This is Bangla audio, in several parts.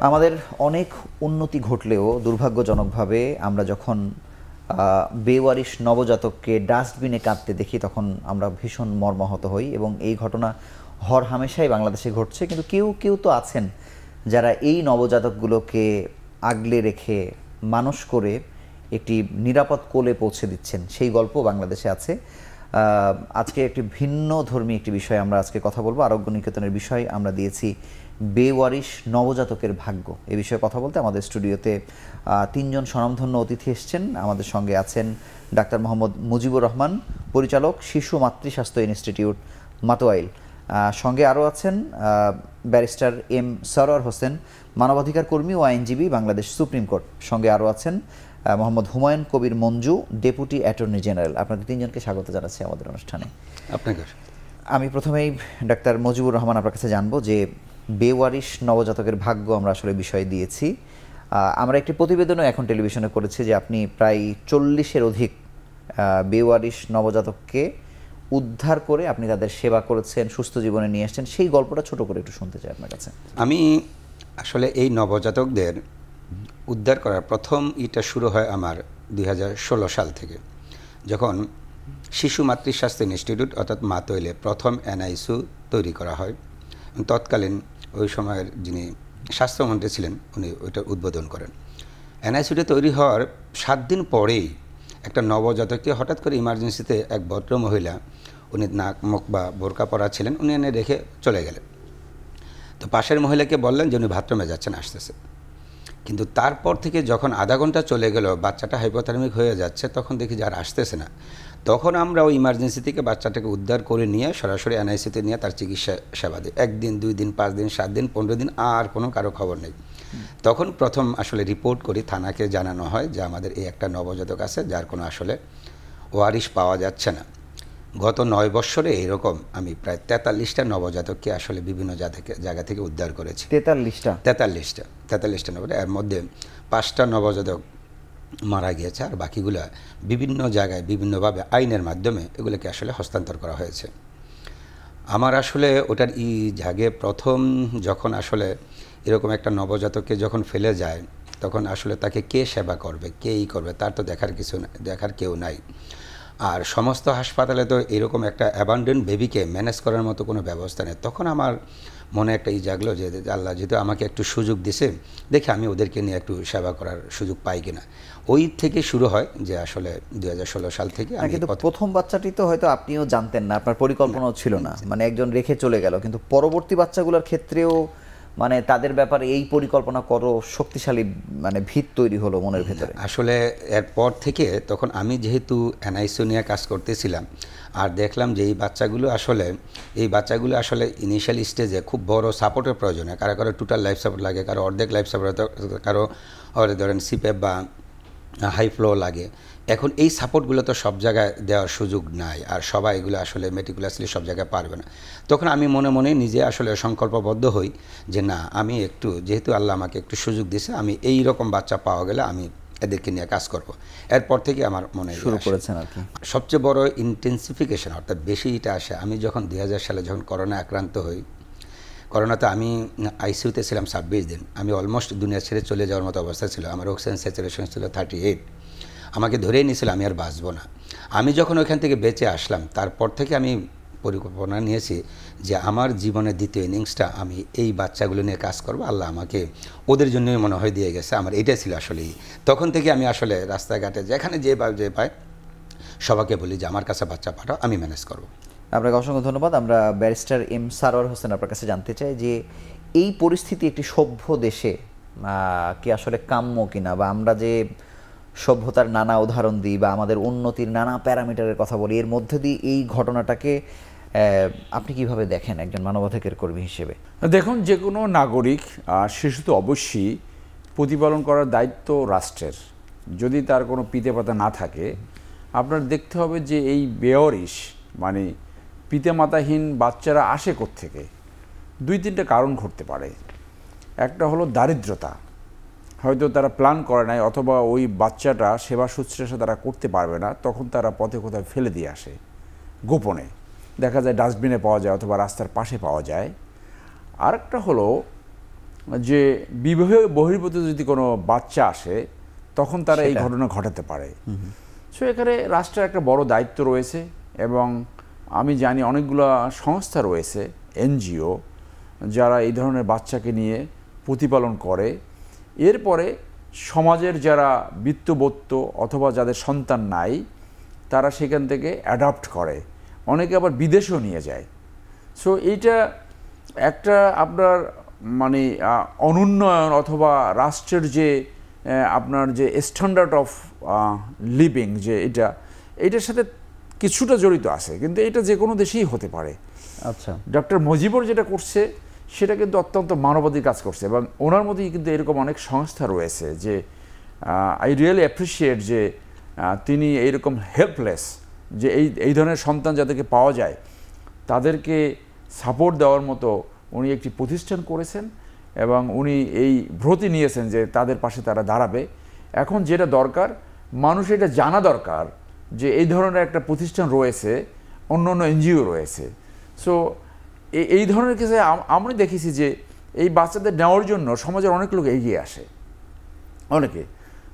আমাদের অনেক উন্নতি ঘটলেও দুর্ভাগ্যজনকভাবে আমরা যখন বেওয়ারিশ নবজাতককে ডাস্টবিনে কাঁদতে দেখি তখন আমরা ভীষণ মর্মাহত হই এবং এই ঘটনা হরহামেশাই বাংলাদেশে ঘটছে। কিন্তু কেউ কেউ তো আছেন যারা এই নবজাতকগুলোকে আগলে রেখে মানুষ করে একটি নিরাপদ কোলে পৌঁছে দিচ্ছেন, সেই গল্প বাংলাদেশে আছে। আজকে একটি ভিন্ন ধর্মী একটি বিষয়ে আমরা আজকে কথা বলবো। আরোগ্য নিকেতনের বিষয় আমরা দিয়েছি বেওয়ারিশ নবজাতকের ভাগ্য। এ বিষয়ে কথা বলতে আমাদের স্টুডিওতে তিনজন স্বনামধন্য অতিথি এসছেন। আমাদের সঙ্গে আছেন ডাক্তার মোহাম্মদ মুজিবুর রহমান, পরিচালক শিশু মাতৃস্বাস্থ্য ইনস্টিটিউট মাতোয়াইল। সঙ্গে আরও আছেন ব্যারিস্টার এম সরোয়ার হোসেন, মানবাধিকার কর্মী ও আইনজীবী, বাংলাদেশ সুপ্রিম কোর্ট। সঙ্গে আরও আছেন Mohammad Humayun Kabir Manju, deputy attorney general. আপনাদের তিনজনকে স্বাগত জানাচ্ছি আমাদের অনুষ্ঠানে। আপনাকে আমি প্রথমেই ডাক্তার মুজিবুর রহমান আপনার কাছে জানবো যে বেওয়ারিশ নবজাতকের ভাগ্য আমরা আসলে বিষয় দিয়েছি। আমরা একটি প্রতিবেদনও এখন টেলিভিশনে করেছি যে আপনি প্রায় 40-এর অধিক বেওয়ারিশ নবজাতককে উদ্ধার করে আপনি তাদের সেবা করেছেন, সুস্থ জীবনে নিয়ে আসছেন। সেই গল্পটা ছোট করে একটু শুনতে চাই আপনার কাছে। আমি আসলে এই নবজাতকদের উদ্ধার করার প্রথম শুরু হয় আমার 2016 সাল থেকে, যখন শিশু মাতৃস্বাস্থ্য ইনস্টিটিউট অর্থাৎ মাতোয়াইলে প্রথম এনআইসিইউ তৈরি করা হয়। তৎকালীন ওই সময়ের যিনি স্বাস্থ্যমন্ত্রী ছিলেন উনি ওইটার উদ্বোধন করেন। এনআইসিইউটা তৈরি হওয়ার 7 দিন পরেই একটা নবজাতককে হঠাৎ করে ইমার্জেন্সিতে এক ভদ্র মহিলা, উনি নাক মুখ বা বোরকা পরা ছিলেন, উনি এনে রেখে চলে গেলেন। তো পাশের মহিলাকে বললেন যে উনি বাথরুমে যাচ্ছেন, আসতেছে। কিন্তু তারপর থেকে যখন আধা ঘন্টা চলে গেল, বাচ্চাটা হাইপোথার্মিক হয়ে যাচ্ছে, তখন দেখি যে আর আসতেছে না। তখন আমরা ওই ইমার্জেন্সি থেকে বাচ্চাটাকে উদ্ধার করে নিয়ে সরাসরি এনআইসিতে নিয়ে তার চিকিৎসা সেবা দিই। 1 দিন, 2 দিন, 5 দিন, 7 দিন, 15 দিন, আর কোনো কারো খবর নেই। তখন প্রথম আসলে রিপোর্ট করি, থানাকে জানানো হয় যে আমাদের এই একটা নবজাতক আছে যার কোনো আসলে ওয়ারিশ পাওয়া যাচ্ছে না। গত 9 বছরে এরকম আমি প্রায় 43টা নবজাতককে আসলে বিভিন্ন জায়গা থেকে উদ্ধার করেছি। 43টা নবজাতক, এর মধ্যে 5টা নবজাতক মারা গিয়েছে, আর বাকিগুলা বিভিন্ন জায়গায় বিভিন্নভাবে আইনের মাধ্যমে এগুলোকে আসলে হস্তান্তর করা হয়েছে। আমার আসলে ওটার জাগে প্রথম যখন আসলে এরকম একটা নবজাতককে যখন ফেলে যায়, তখন আসলে তাকে কে সেবা করবে, কেই করবে, তার তো দেখার কেউ নাই। আর সমস্ত হাসপাতালে তো এরকম একটা অ্যাবান্ডেন্ট বেবিকে ম্যানেজ করার মতো কোনো ব্যবস্থা নেই। তখন আমার মনে একটা জাগলো যে আল্লাহ যেহেতু আমাকে একটু সুযোগ দিছে, দেখে আমি ওদেরকে নিয়ে একটু সেবা করার সুযোগ পাই কিনা। ওই থেকে শুরু হয় যে আসলে 2016 সাল থেকে। কিন্তু প্রথম বাচ্চাটি তো হয়তো আপনিও জানতেন না, আপনার পরিকল্পনাও ছিল না, মানে একজন রেখে চলে গেল। কিন্তু পরবর্তী বাচ্চাগুলোর ক্ষেত্রেও মানে তাদের ব্যাপারে এই পরিকল্পনা করো শক্তিশালী মানে ভিত তৈরি হলো মনের ভেতরে। আসলে এরপর থেকে তখন আমি যেহেতু এনআইসিইউ নিয়ে কাজ করতেছিলাম, আর দেখলাম যে এই বাচ্চাগুলো আসলে ইনিশিয়াল স্টেজে খুব বড় সাপোর্টের প্রয়োজন হয়। কারো টোটাল লাইফ সাপোর্ট লাগে, কারো অর্ধেক লাইফ সাপোর্ট, কারো ধরেন সিপেপ বা হাই ফ্লো লাগে। এখন এই সাপোর্টগুলো তো সব জায়গায় দেওয়ার সুযোগ নাই, আর সবাই এগুলো আসলে মেটিকুলাসলি সব জায়গায় পারবে না। তখন আমি মনে মনে নিজে আসলে সংকল্পবদ্ধ হই যে না, আমি একটু যেহেতু আল্লাহ আমাকে একটু সুযোগ দিয়েছে, আমি এই রকম বাচ্চা পাওয়া গেলে আমি এদেরকে নিয়ে কাজ করব। এরপর থেকে আমার মনে শুরু করেছেন আর কি। সবচেয়ে বড় ইন্টেন্সিফিকেশন অর্থাৎ বেশিটা আসে আমি যখন 2000 সালে যখন করোনা আক্রান্ত হই। করোনাতে আমি আইসিইউতে ছিলাম 26 দিন। আমি অলমোস্ট দুনিয়া ছেড়ে চলে যাওয়ার মতো অবস্থা ছিল। আমার অক্সিজেন স্যাচুরেশন ছিল 38। আমাকে ধরেই নিয়েছিল আমি আর বাঁচবো না। আমি যখন ওইখান থেকে বেঁচে আসলাম, তারপর থেকে আমি পরিকল্পনা নিয়েছি যে আমার জীবনের দ্বিতীয় ইনিংসটা আমি এই বাচ্চাগুলো নিয়ে কাজ করব। আল্লাহ আমাকে ওদের জন্যই মনে হয় দিয়ে গেছে। আমার এইটাই ছিল আসলেই। তখন থেকে আমি আসলে রাস্তাঘাটে যেখানে যে পায় সবাইকে বলি যে আমার কাছে বাচ্চা পাঠাও, আমি ম্যানেজ করব। আপনাকে অসংখ্য ধন্যবাদ। আমরা ব্যারিস্টার এম সরোয়ার হোসেন আপনার কাছে জানতে চাই যে এই পরিস্থিতি একটি সভ্য দেশে কি আসলে কাম্য কিনা, বা আমরা যে সভ্যতার নানা উদাহরণ দিই বা আমাদের উন্নতির নানা প্যারামিটারের কথা বলি, এর মধ্যে দিয়ে এই ঘটনাটাকে আপনি কিভাবে দেখেন একজন মানবাধিকার কর্মী হিসেবে? দেখুন, যে কোনো নাগরিক শিশু তো অবশ্যই প্রতিপালন করার দায়িত্ব রাষ্ট্রের। যদি তার কোনো পিতামাতা না থাকে, আপনার দেখতে হবে যে এই বেওয়ারিশ মানে পিতামাতাহীন বাচ্চারা আসে কোত্থেকে। 2-3টা কারণ ঘটতে পারে। একটা হলো দারিদ্রতা, হয়তো তারা প্ল্যান করে নাই, অথবা ওই বাচ্চাটা সেবা শুশ্রূষা তারা করতে পারবে না, তখন তারা পথে কোথাও ফেলে দিয়ে আসে গোপনে। দেখা যায় ডাস্টবিনে পাওয়া যায় অথবা রাস্তার পাশে পাওয়া যায়। আরেকটা হলো যে বিবাহ বহির্ভূত যদি কোনো বাচ্চা আসে তখন তারা এই ঘটনা ঘটাতে পারে। সো এখানে রাষ্ট্রের একটা বড় দায়িত্ব রয়েছে, এবং আমি জানি অনেকগুলো সংস্থা রয়েছে, এনজিও, যারা এই ধরনের বাচ্চাকে নিয়ে প্রতিপালন করে। এরপরে সমাজের যারা বিত্তবত্ত অথবা যাদের সন্তান নাই তারা সেখান থেকে অ্যাডাপ্ট করে, অনেকে আবার বিদেশেও নিয়ে যায়। সো এইটা একটা আপনার মানে অনুন্নয়ন অথবা রাষ্ট্রের যে আপনার যে স্ট্যান্ডার্ড অফ লিভিং, যে এইটার সাথে কিছুটা জড়িত আছে, কিন্তু এটা যে কোনো দেশেই হতে পারে। আচ্ছা, ডক্টর মুজিবুর যেটা করছে সেটা কিন্তু অত্যন্ত মানবাধিকার কাজ করছে, এবং ওনার মধ্যেই কিন্তু এরকম অনেক সংস্থা রয়েছে যে আই রিয়েলি অ্যাপ্রিসিয়েট যে তিনি এইরকম হেল্পলেস, যে এই ধরনের সন্তান যাদেরকে পাওয়া যায় তাদেরকে সাপোর্ট দেওয়ার মতো উনি একটি প্রতিষ্ঠান করেছেন, এবং উনি এই ব্রতী নিয়েছেন যে তাদের পাশে তারা দাঁড়াবে। এখন যেটা দরকার, মানুষ এটা জানা দরকার যে এই ধরনের একটা প্রতিষ্ঠান রয়েছে, অন্য অন্য এনজিও রয়েছে। সো এই ধরনের কিছু আমরা দেখেছি যে এই বাচ্চাদের নেওয়ার জন্য সমাজের অনেক লোক এগিয়ে আসে, অনেকে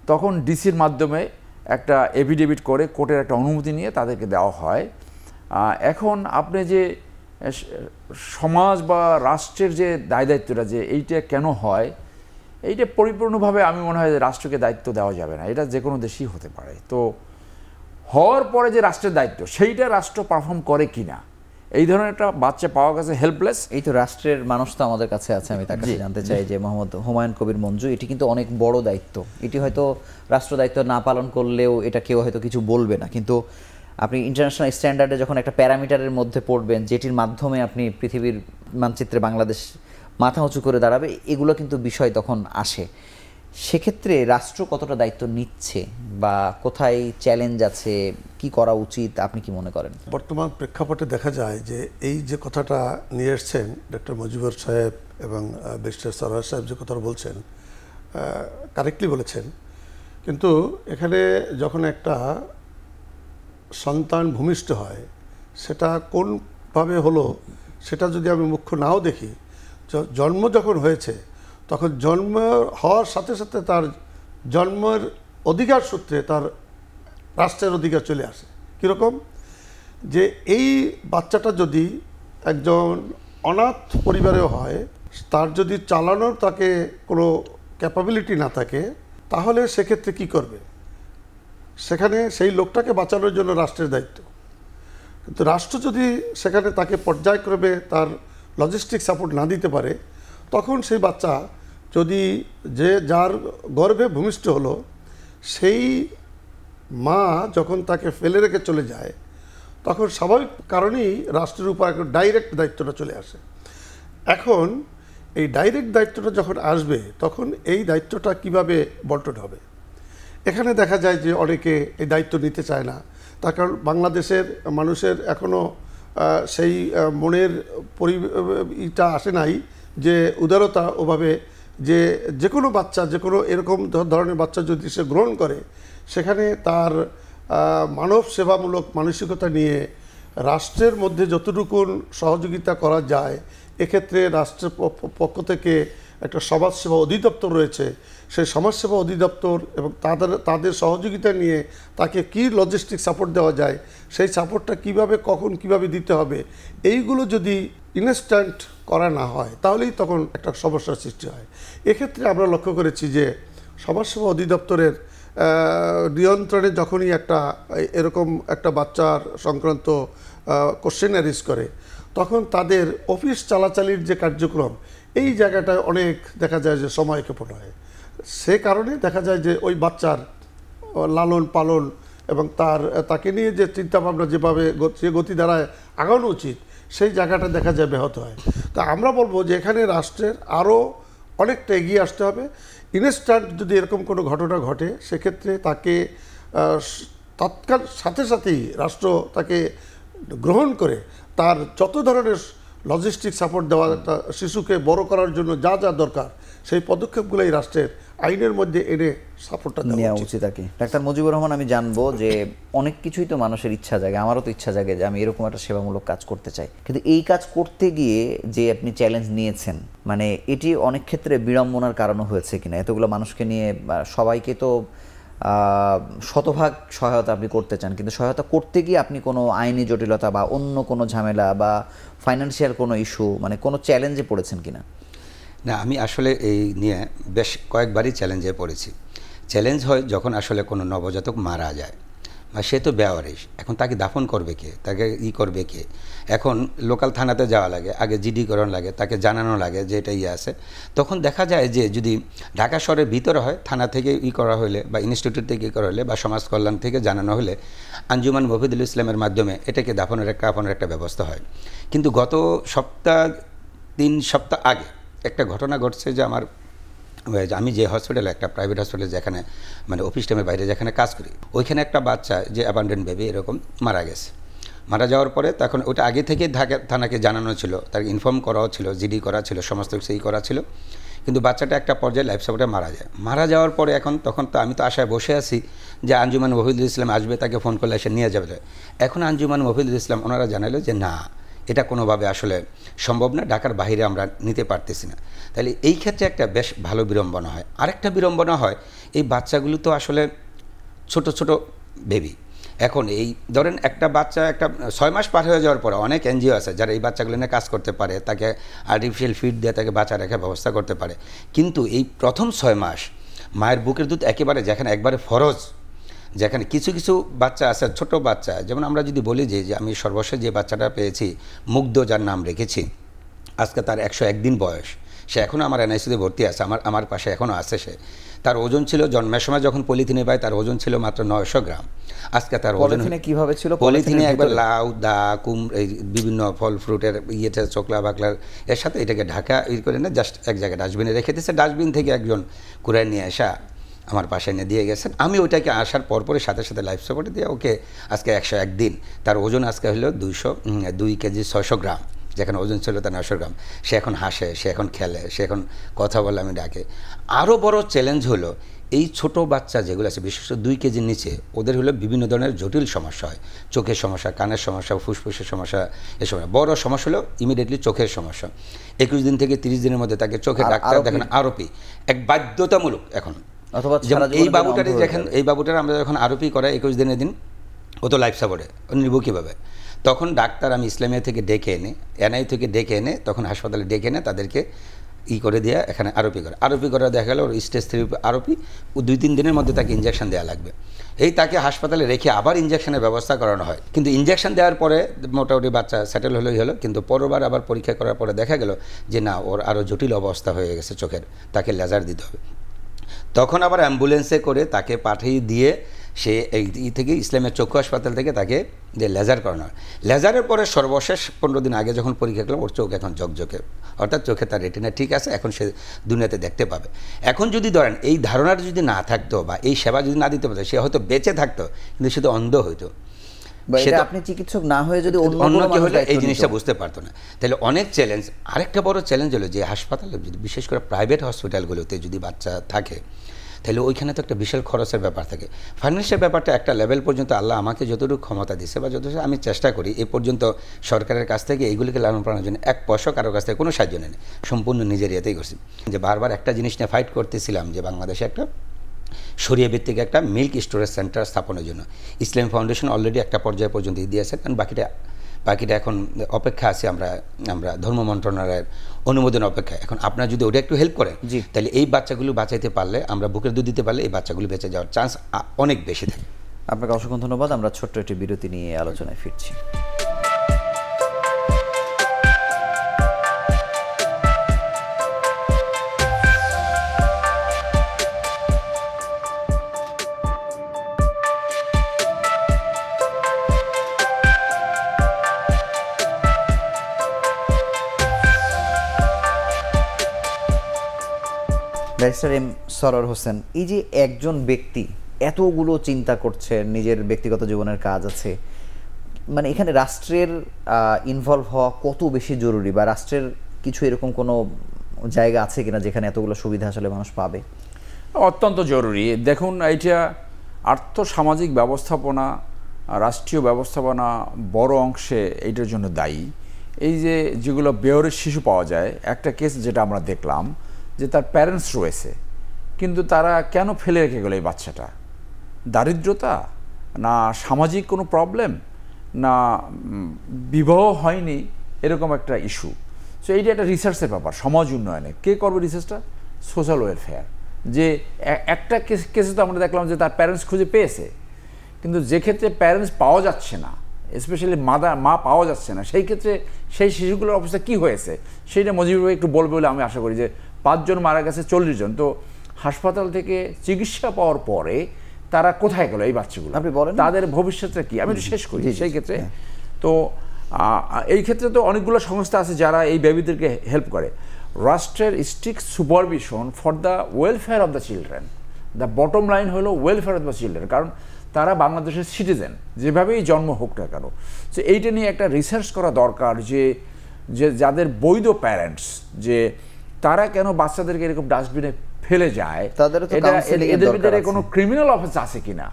তখন ডিসির মাধ্যমে একটা এফিডেভিট করে কোর্টের একটা অনুমতি নিয়ে তাদেরকে দেওয়া হয়। এখন আপনি যে সমাজ বা রাষ্ট্রের যে দায়িত্বটা যে এইটা কেন হয়, এইটা পরিপূর্ণভাবে আমি মনে হয় যে রাষ্ট্রকে দায়িত্ব দেওয়া যাবে না, এটা যে কোনো দেশেই হতে পারে। তো হওয়ার পরে যে রাষ্ট্রের দায়িত্ব সেইটা রাষ্ট্র পারফর্ম করে কিনা, এই ধরনের একটা বাচ্চা পাওয়া গেছে হেল্পলেস, এই তো রাষ্ট্রের মানুষ তো আমাদের কাছে আছে। আমি তার কাছে জানতে চাই যে মোহাম্মদ হুমায়ুন কবির মঞ্জু, এটি কিন্তু অনেক বড় দায়িত্ব। এটি হয়তো রাষ্ট্র দায়িত্ব না পালন করলেও এটা কেউ হয়তো কিছু বলবে না, কিন্তু আপনি ইন্টারন্যাশনাল স্ট্যান্ডার্ডে যখন একটা প্যারামিটারের মধ্যে পড়বেন, যেটির মাধ্যমে আপনি পৃথিবীর মানচিত্রে বাংলাদেশ মাথা উঁচু করে দাঁড়াবে, এগুলো কিন্তু বিষয় তখন আসে। সেক্ষেত্রে রাষ্ট্র কতটা দায়িত্ব নিচ্ছে বা কোথায় চ্যালেঞ্জ আছে, কি করা উচিত, আপনি কি মনে করেন? বর্তমান প্রেক্ষাপটে দেখা যায় যে এই যে কথাটা নিয়ে এসছেন ডক্টর মুজিবুর সাহেব এবং ব্যারিস্টার সরোয়ার সাহেব, যে কথাটা বলছেন কারেক্টলি বলেছেন, কিন্তু এখানে যখন একটা সন্তান ভূমিষ্ঠ হয় সেটা কোনভাবে হলো সেটা যদি আমি মুখ্য নাও দেখি, জন্ম যখন হয়েছে তখন জন্ম হওয়ার সাথে সাথে তার জন্মের অধিকার সূত্রে তার রাষ্ট্রের অধিকার চলে আসে। কীরকম? যে এই বাচ্চাটা যদি একজন অনাথ পরিবারেও হয়, তার যদি চালানোর তাকে কোনো ক্যাপাবিলিটি না থাকে, তাহলে সেক্ষেত্রে কি করবে? সেখানে সেই লোকটাকে বাঁচানোর জন্য রাষ্ট্রের দায়িত্ব। কিন্তু রাষ্ট্র যদি সেখানে তাকে পর্যায়ক্রমে তার লজিস্টিক সাপোর্ট না দিতে পারে, তখন সেই বাচ্চা যদি যার গর্ভে ভূমিষ্ঠ হলো সেই মা যখন তাকে ফেলে রেখে চলে যায়, তখন স্বাভাবিক কারণেই রাষ্ট্রের উপর একটা ডাইরেক্ট দায়িত্বটা চলে আসে। এখন এই ডাইরেক্ট দায়িত্বটা যখন আসবে তখন এই দায়িত্বটা কিভাবে বন্টন হবে? এখানে দেখা যায় যে অনেকে এই দায়িত্ব নিতে চায় না, তার কারণ বাংলাদেশের মানুষের এখনও সেই মনের ইটা আসে নাই যে উদারতা ওভাবে যে কোনো বাচ্চা, যে কোনো এরকম ধরনের বাচ্চা যদি সে গ্রহণ করে, সেখানে তার মানব সেবামূলক মানসিকতা নিয়ে রাষ্ট্রের মধ্যে যতটুকু সহযোগিতা করা যায়, এক্ষেত্রে রাষ্ট্রের পক্ষ থেকে একটা সমাজসেবা অধিদপ্তর রয়েছে, সেই সমাজসেবা অধিদপ্তর এবং তাদের সহযোগিতা নিয়ে তাকে কি লজিস্টিক সাপোর্ট দেওয়া যায়, সেই সাপোর্টটা কিভাবে কখন কিভাবে দিতে হবে, এইগুলো যদি ইনস্ট্যান্ট করা না হয় তাহলেই তখন একটা সমস্যার সৃষ্টি হয়। এক্ষেত্রে আমরা লক্ষ্য করেছি যে সমাজসেবা অধিদপ্তরের নিয়ন্ত্রণে যখনই এরকম একটা বাচ্চার সংক্রান্ত কোশ্চেন অ্যারিজ করে, তখন তাদের অফিস চালাচালির যে কার্যক্রম, এই জায়গাটায় অনেক দেখা যায় যে সময় ক্ষেপণ হয়। সে কারণে দেখা যায় যে ওই বাচ্চার লালন পালন এবং তাকে নিয়ে যে চিন্তাভাবনা যেভাবে যে গতি দ্বারায় আগানো উচিত, সেই জায়গাটা দেখা যায় ব্যাহত হয়। তা আমরা বলবো যে এখানে রাষ্ট্রের আরও অনেকটা এগিয়ে আসতে হবে। ইনস্ট্যান্ট যদি এরকম কোনো ঘটনা ঘটে, সেক্ষেত্রে তাকে তৎকাল সাথে সাথেই রাষ্ট্র তাকে গ্রহণ করে তার যত ধরনের লজিস্টিক সাপোর্ট দেওয়া, একটা শিশুকে বড় করার জন্য যা যা দরকার সেই পদক্ষেপগুলোই রাষ্ট্রের আইনের মধ্যে এনে সাপোর্টটা নেওয়া দেওয়া উচিত। উচিত আর কি। ডাক্তার মুজিবুর রহমান, আমি জানবো যে অনেক কিছুই তো মানুষের ইচ্ছা জাগে, আমারও তো ইচ্ছা জাগে যে আমি এরকম একটা সেবামূলক কাজ করতে চাই, কিন্তু এই কাজ করতে গিয়ে যে আপনি চ্যালেঞ্জ নিয়েছেন, মানে এটি অনেক ক্ষেত্রে বিড়ম্বনার কারণও হয়েছে কিনা? এতগুলো মানুষকে নিয়ে সবাইকে তো শতভাগ সহায়তা আপনি করতে চান, কিন্তু সহায়তা করতে গিয়ে আপনি কোনো আইনি জটিলতা বা অন্য কোনো ঝামেলা বা ফাইন্যান্সিয়াল কোনো ইস্যু, মানে কোনো চ্যালেঞ্জে পড়েছেন কিনা? না, আমি আসলে এই নিয়ে বেশ কয়েকবারই চ্যালেঞ্জে পড়েছি। চ্যালেঞ্জ হয় যখন আসলে কোনো নবজাতক মারা যায়, বা সে তো বেওয়ারিশ, এখন তাকে দাফন করবে কে, তাকে করবে কে? এখন লোকাল থানাতে যাওয়া লাগে, আগে জিডি করণ লাগে, তাকে জানানো লাগে যে এটা আছে। তখন দেখা যায় যে যদি ঢাকা শহরের ভিতরে হয়, থানা থেকে করা হলে বা ইনস্টিটিউট থেকে করা হলে বা সমাজ কল্যাণ থেকে জানানো হলে আঞ্জুমান মফিদুল ইসলামের মাধ্যমে এটাকে দাফনের একটা ব্যবস্থা হয়। কিন্তু গত 3 সপ্তাহ আগে একটা ঘটনা ঘটছে যে আমি যে হসপিটালে, একটা প্রাইভেট হসপিটালে যেখানে মানে অফিস টাইমের বাইরে যেখানে কাজ করি, ওইখানে একটা বাচ্চা যে অ্যাবান্ডেন্ট বেবি এরকম মারা গেছে। মারা যাওয়ার পরে তখন ওটা আগে থেকে থানাকে জানানো ছিল, তার ইনফর্ম করাও ছিল, জিডি করা ছিল, সমস্ত কিছু করা ছিল। কিন্তু বাচ্চাটা একটা পর্যায়ে লাইফ সাপোর্টে মারা যায়। মারা যাওয়ার পরে তখন তো আমি তো আশায় বসে আছি যে আঞ্জুমান মফিদুল ইসলাম আসবে, তাকে ফোন করলে এসে নিয়ে যাবে। এখন আঞ্জুমান মফিদুল ইসলাম ওনারা জানালো যে না, এটা কোনোভাবে আসলে সম্ভব না, ঢাকার বাইরে আমরা নিতে পারতেছি না। তাহলে এই ক্ষেত্রে একটা বেশ ভালো বিড়ম্বনা হয়। আরেকটা বিড়ম্বনা হয়, এই বাচ্চাগুলো তো আসলে ছোট ছোট বেবি। এখন এই ধরেন একটা বাচ্চা 6 মাস পার হয়ে যাওয়ার পরে অনেক এনজিও আছে যারা এই বাচ্চাগুলো নিয়ে কাজ করতে পারে, তাকে আর্টিফিশিয়াল ফিড দিয়ে তাকে বাচ্চা রাখার ব্যবস্থা করতে পারে। কিন্তু এই প্রথম 6 মাস মায়ের বুকের দুধ একেবারে, যেখানে একবারে ফরজ, যেখানে কিছু কিছু বাচ্চা আছে, ছোট বাচ্চা, যেমন আমরা যদি বলি যে আমি সর্বশেষ যে বাচ্চাটা পেয়েছি মুগ্ধ, যার নাম রেখেছি, আজকে তার 101 দিন বয়স, সে এখনও আমার এনআইসিতে ভর্তি আছে, আমার পাশে এখনও আছে। তার ওজন ছিল জন্মের সময় যখন পলিথিনে পায় তার ওজন ছিল মাত্র 900 গ্রাম। আজকে তার ওজন কিভাবে ছিল? পলিথিনে একবার লাউ, দা, বিভিন্ন ফল ফ্রুটের চোকলা বাকলার এর সাথে এটাকে ঢাকা করে না, জাস্ট এক জায়গায় ডাস্টবিনে রেখে দিয়েছে। ডাস্টবিন থেকে একজন কুড়ায় নিয়ে আসা আমার পাশে এনে দিয়ে গেছেন। আমি ওইটাকে আসার পরপরই সাথে সাথে লাইফ সাপোর্টে দিয়ে ওকে আজকে 101 দিন, তার ওজন আজকে হলো 2 কেজি 600 গ্রাম, যেখানে ওজন ছিল তার 900 গ্রাম। সে এখন হাসে, সে এখন খেলে, সে এখন কথা বলে, আমি ডাকে। আরও বড় চ্যালেঞ্জ হলো এই ছোট বাচ্চা যেগুলো আছে, বিশেষ করে 2 কেজির নিচে, ওদের হলো বিভিন্ন ধরনের জটিল সমস্যা হয়, চোখের সমস্যা, কানের সমস্যা, ফুসফুসের সমস্যা। এসব বড় সমস্যা হলো ইমিডিয়েটলি চোখের সমস্যা। 21 দিন থেকে 30 দিনের মধ্যে তাকে চোখের ডাক্তার দেখানো আরোপি এক বাধ্যতামূলক। এখন এই বাবুটার আমরা যখন আরোপি করাই 21 দিনের দিন, ও তো লাইফ সাপোর্টে, ও নিব কীভাবে? তখন ডাক্তার আমি ইসলামিয়া থেকে ডেকে এনে, এনআই থেকে ডেকে এনে, তখন হাসপাতালে ডেকে এনে তাদেরকে করে দেওয়া, এখানে আরোপি করা দেখা গেল ওর স্টেজ 3 আরোপি, ও 2-3 দিনের মধ্যে তাকে ইঞ্জেকশন দেওয়া লাগবে। তাকে হাসপাতালে রেখে আবার ইঞ্জেকশনের ব্যবস্থা করানো হয়। কিন্তু ইঞ্জেকশন দেওয়ার পরে মোটামুটি বাচ্চা সেটেল হলো, কিন্তু পরবার আবার পরীক্ষা করার পরে দেখা গেল যে না, ওর আরও জটিল অবস্থা হয়ে গেছে চোখের, তাকে লেজার দিতে হবে। তখন আবার অ্যাম্বুলেন্সে করে তাকে পাঠিয়ে দিয়ে সে থেকে ইসলামের চক্ষু হাসপাতাল থেকে তাকে যে লেজার করানো হয়। লেজারের পরে সর্বশেষ 15 দিন আগে যখন পরীক্ষা করলাম, ওর চোখ এখন ঝকঝকে, অর্থাৎ চোখে তার রেটিনা ঠিক আছে, এখন সে দুনিয়াতে দেখতে পাবে। এখন যদি ধরেন এই ধারণাটা যদি না থাকতো বা এই সেবা যদি না দিতে পারতো, সে হয়তো বেঁচে থাকতো, কিন্তু সে তো অন্ধ হইতো। আপনি চিকিৎসক না হয়ে যদি অন্য কেউ হলে এই জিনিসটা বুঝতে পারতো না। তাহলে অনেক চ্যালেঞ্জ। আরেকটা বড় চ্যালেঞ্জ হলো যে হাসপাতালে, বিশেষ করে প্রাইভেট হসপিটালগুলোতে যদি বাচ্চা থাকে, তাহলে ওইখানে তো একটা বিশাল খরচের ব্যাপার থাকে। ফাইন্যান্সিয়াল ব্যাপারটা একটা লেভেল পর্যন্ত আল্লাহ আমাকে যতটুকু ক্ষমতা দিচ্ছে বা যতটুকু আমি চেষ্টা করি, এ পর্যন্ত সরকারের কাছ থেকে এইগুলিকে লালন পালনের জন্য 1 পয়সা কারোর কাছ থেকে কোনো সাহায্য নেই, সম্পূর্ণ নিজের ইয়েতেই করছি। যে বারবার একটা জিনিস নিয়ে ফাইট করতেছিলাম যে বাংলাদেশে একটা শরিয়া ভিত্তিক একটা মিল্ক স্টোরেজ সেন্টার স্থাপনের জন্য ইসলাম ফাউন্ডেশন অলরেডি একটা পর্যায় পর্যন্ত দিয়েছে, কারণ বাকিটা এখন অপেক্ষা আছে। আমরা ধর্ম মন্ত্রণালয়ের অনুমোদন অপেক্ষা। এখন আপনারা যদি ওটা একটু হেল্প করেন, তাহলে এই বাচ্চাগুলো বাঁচাইতে পারলে, আমরা বুকের দুধ দিতে পারলে এই বাচ্চাগুলো বেঁচে যাওয়ার চান্স অনেক বেশি থাকে। আপনাকে অসংখ্য ধন্যবাদ। আমরা ছোট্ট একটি বিরতি নিয়ে আলোচনায় ফিরছি। ব্যারিস্টার এম সরোয়ার হোসেন, এই যে একজন ব্যক্তি এতগুলো চিন্তা করছে, নিজের ব্যক্তিগত জীবনের কাজ আছে, মানে এখানে রাষ্ট্রের ইনভলভ হওয়া কত বেশি জরুরি, বা রাষ্ট্রের কিছু এরকম কোনো জায়গা আছে কিনা যেখানে এতগুলো সুবিধা আসলে মানুষ পাবে? অত্যন্ত জরুরি। দেখুন, এইটা আর্থসামাজিক ব্যবস্থাপনা, রাষ্ট্রীয় ব্যবস্থাপনা বড় অংশে এইটার জন্য দায়ী। এই যে যেগুলো বেওয়ারিশ শিশু পাওয়া যায়, একটা কেস যেটা আমরা দেখলাম যে তার প্যারেন্টস রয়েছে, কিন্তু তারা কেন ফেলে রেখে গেল এই বাচ্চাটা? দারিদ্রতা, না সামাজিক কোনো প্রবলেম, না বিবাহ হয়নি, এরকম একটা ইস্যু। সো এইটা একটা রিসার্চের ব্যাপার, সমাজ উন্নয়নে কে করবে রিসার্চটা? Social welfare. যে একটা কেসে তো আমরা দেখলাম যে তার প্যারেন্টস খুঁজে পেয়েছে, কিন্তু যে ক্ষেত্রে প্যারেন্টস পাওয়া যাচ্ছে না, স্পেশালি মা পাওয়া যাচ্ছে না, সেই ক্ষেত্রে সেই শিশুগুলোর অবস্থা কী হয়েছে সেইটা মুজিবুর ভাই একটু বলবে বলে আমি আশা করি। যে 5 জন মারা গেছে, 40 জন তো হাসপাতাল থেকে চিকিৎসা পাওয়ার পরে তারা কোথায় গেল এই বাচ্চাগুলো? আপনি বলেন তাদের ভবিষ্যৎটা কি? আমি একটু শেষ করি। সেই ক্ষেত্রে তো এই ক্ষেত্রে তো অনেকগুলো সংস্থা আছে যারা এই বেবিদেরকে হেল্প করে। রাষ্ট্রের strict supervision for the welfare of the children, the bottom line হলো ওয়েলফেয়ার অফ দ্য চিলড্রেন, কারণ তারা বাংলাদেশের সিটিজেন, যেভাবেই জন্ম হোক না কেন। সো এইটা নিয়ে একটা রিসার্চ করা দরকার যে যাদের বৈধ প্যারেন্টস, যে তারা কেন বাচ্চাদেরকে এরকম ডাস্টবিনে ফেলে যায়, এদের ভিতরে কোনো ক্রিমিনাল অফেন্স আছে কিনা।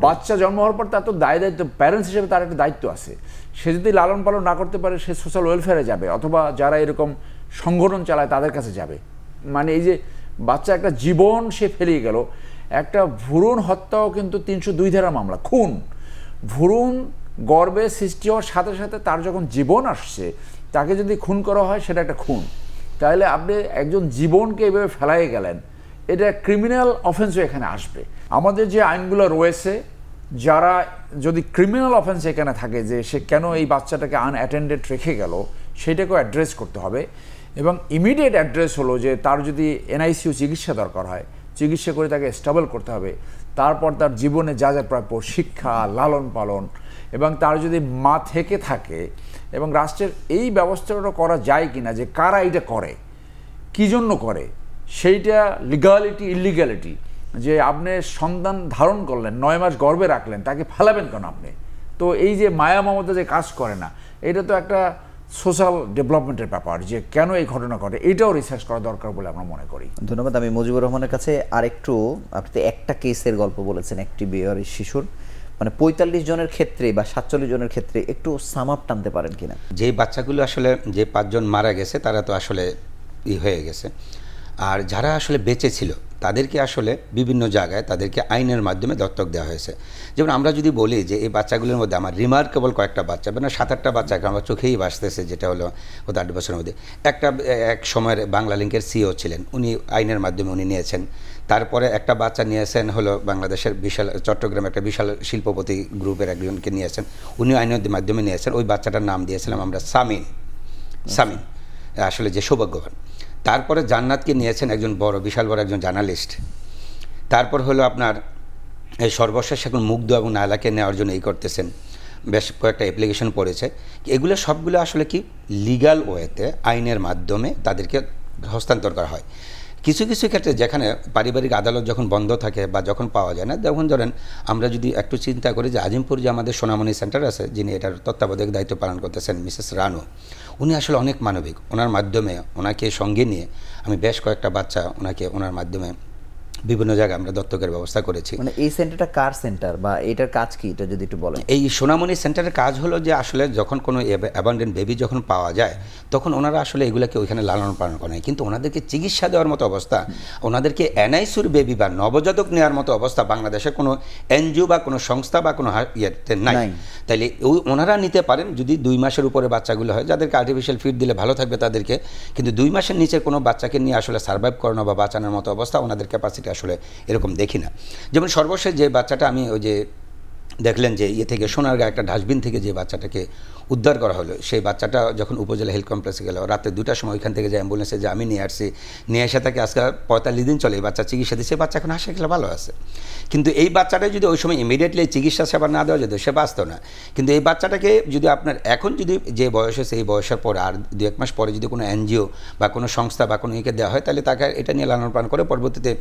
বাচ্চা জন্ম হওয়ার পর তার তো দায়িত্ব, প্যারেন্টস হিসেবে তার একটা দায়িত্ব আছে। সে যদি লালন পালন না করতে পারে, সে সোশ্যাল ওয়েলফেয়ারে যাবে, অথবা যারা এরকম সংগঠন চালায় তাদের কাছে যাবে। মানে এই যে বাচ্চা একটা জীবন সে ফেলিয়ে গেল। একটা ভ্রূণ হত্যাও কিন্তু 302 ধারা মামলা, খুন। ভ্রূণ গর্ভে সৃষ্টি হওয়ার সাথে সাথে তার যখন জীবন আসছে, তাকে যদি খুন করা হয় সেটা একটা খুন। তাহলে আপনি একজন জীবনকে এভাবে ফেলাই গেলেন, এটা ক্রিমিনাল অফেন্সও এখানে আসবে। আমাদের যে আইনগুলো রয়েছে, যারা যদি ক্রিমিনাল অফেন্স এখানে থাকে, যে সে কেন এই বাচ্চাটাকে আনঅ্যাটেন্ডেড রেখে গেল, সেটাকেও অ্যাড্রেস করতে হবে। এবং ইমিডিয়েট অ্যাড্রেস হলো যে তার যদি NICU চিকিৎসা দরকার হয়, চিকিৎসা করে তাকে স্টেবল করতে হবে। তারপর তার জীবনে যা যা প্রাপ্য শিক্ষা, লালন পালন, এবং তার যদি মা থেকে থাকে, এবং রাষ্ট্রের এই ব্যবস্থাটা করা যায় কিনা, যে কারা এটা করে, কী জন্য করে, সেইটা লিগালিটি ইলিগ্যালিটি। যে আপনি সন্তান ধারণ করলেন, 9 মাস গর্ভে রাখলেন, তাকে ফেলাবেন কেন আপনি? তো এই যে মায়া মমতা যে কাজ করে না, এটা তো একটা সোশ্যাল ডেভেলপমেন্টের ব্যাপার, যে কেন এই ঘটনা ঘটে, এটাও রিসার্চ করা দরকার বলে আমরা মনে করি। ধন্যবাদ। আমি মুজিবুর রহমানের কাছে আরেকটু, আপনি তো একটা কেসের গল্প বলেছেন, একটি বেওয়ারিশ শিশুর, মানে 45 জনের ক্ষেত্রে বা 47 জনের ক্ষেত্রে একটু সাম আপ টানতে পারেন কিনা? যে বাচ্চাগুলো আসলে, যে 5 জন মারা গেছে তারা তো আসলে হয়ে গেছে, আর যারা আসলে বেঁচে ছিল তাদেরকে আসলে বিভিন্ন জায়গায় তাদেরকে আইনের মাধ্যমে দত্তক দেওয়া হয়েছে। যেমন আমরা যদি বলি যে এই বাচ্চাগুলোর মধ্যে আমার রিমার্কেবল কয়েকটা বাচ্চা, মানে 7-8টা বাচ্চা আমার চোখেই ভাসতেছে, যেটা হলো গত 8 বছরের মধ্যে। এক সময়ের বাংলা লিঙ্কের CEO ছিলেন, উনি আইনের মাধ্যমে উনি নিয়েছেন। তারপরে একটা বাচ্চা নিয়েছেন হলো বাংলাদেশের বিশাল, চট্টগ্রামে একটা বিশাল শিল্পপতি গ্রুপের একজনকে নিয়েছেন, উনি আইনের মাধ্যমে নিয়েছেন। ওই বাচ্চাটার নাম দিয়েছিলাম আমরা সামিন, আসলে যে সৌভাগ্যবান। তারপরে জান্নাতকে নিয়েছেন, একজন বড়, বিশাল বড় একজন জার্নালিস্ট। তারপর হলো আপনার এই সর্বশেষ এখন মুগ্ধ এবং নায়লাকে নেওয়ার জন্য করতেছেন, বেশ কয়েকটা অ্যাপ্লিকেশন পড়েছে। এগুলো সবগুলো আসলে কি লিগাল ওয়েতে, আইনের মাধ্যমে তাদেরকে হস্তান্তর করা হয়। কিছু কিছু ক্ষেত্রে যেখানে পারিবারিক আদালত যখন বন্ধ থাকে বা যখন পাওয়া যায় না, যখন ধরেন আমরা যদি একটু চিন্তা করি যে আজিমপুর যে আমাদের সোনামণি সেন্টার আছে, যিনি এটার তত্ত্বাবধায়ক দায়িত্ব পালন করতেছেন মিসেস রানু, উনি আসলে অনেক মানবিক। ওনার মাধ্যমে, ওনাকে সঙ্গে নিয়ে আমি বেশ কয়েকটা বাচ্চা ওনার মাধ্যমে বিভিন্ন জায়গায় আমরা দত্তকের ব্যবস্থা করেছি। মানে এই সেন্টারটা কার সেন্টার, বা এটার কাজ কি, এটা যদি একটু বলেন। এই সোনামণি সেন্টারের কাজ হলো যে আসলে যখন কোনো অ্যাবান্ডেন্ট বেবি যখন পাওয়া যায়, তখন ওনারা আসলে এগুলোকে ওইখানে লালন পালন করে, কিন্তু ওনাদেরকে চিকিৎসা দেওয়ার মতো অবস্থা, ওনাদেরকে NICUর বেবি বা নবজাতক নেওয়ার মতো অবস্থা বাংলাদেশের কোনো NGO বা কোনো সংস্থা বা কোনো ইয়েতে নাই। তাইলে ওনারা নিতে পারেন যদি 2 মাসের উপরে বাচ্চাগুলো হয়, যাদেরকে আর্টিফিশিয়াল ফিড দিলে ভালো থাকবে তাদেরকে, কিন্তু 2 মাসের নিচে কোনো বাচ্চাকে নিয়ে আসলে সার্ভাইভ করানো বা বাঁচানোর মতো অবস্থা ওনাদের ক্যাপাসিটি আসলে এরকম দেখি না। যেমন সর্বশেষ যে বাচ্চাটা আমি ওই যে দেখলেন যে থেকে সোনারগাঁ একটা ডাস্টবিন থেকে যে বাচ্চাটাকে উদ্ধার করা হলো। সেই বাচ্চাটা যখন উপজেলা হেলথ কমপ্লেক্সে গেল, রাতে 2টার সময় ওইখান থেকে যে অ্যাম্বুলেন্সে যে আমি নিয়ে আসছি, নিয়ে এসে তাকে আজকে 45 দিন চলে এই বাচ্চা চিকিৎসা দিচ্ছে, বাচ্চা এখন হাসি খেলে ভালো আছে। কিন্তু এই বাচ্চাটা যদি ওই সময় ইমিডিয়েটলি চিকিৎসা সেবা না দেওয়া যেত, সে বাঁচত না। কিন্তু এই বাচ্চাটাকে যদি আপনার এখন যদি যে বয়স হয়েছে, এই বয়সের পর আর 2-1 মাস পরে যদি কোনো এনজিও বা কোনো সংস্থা বা কোনো ইকে দেওয়া হয়, তাহলে তাকে এটা নিয়ে লালন পালন করে পরবর্তীতে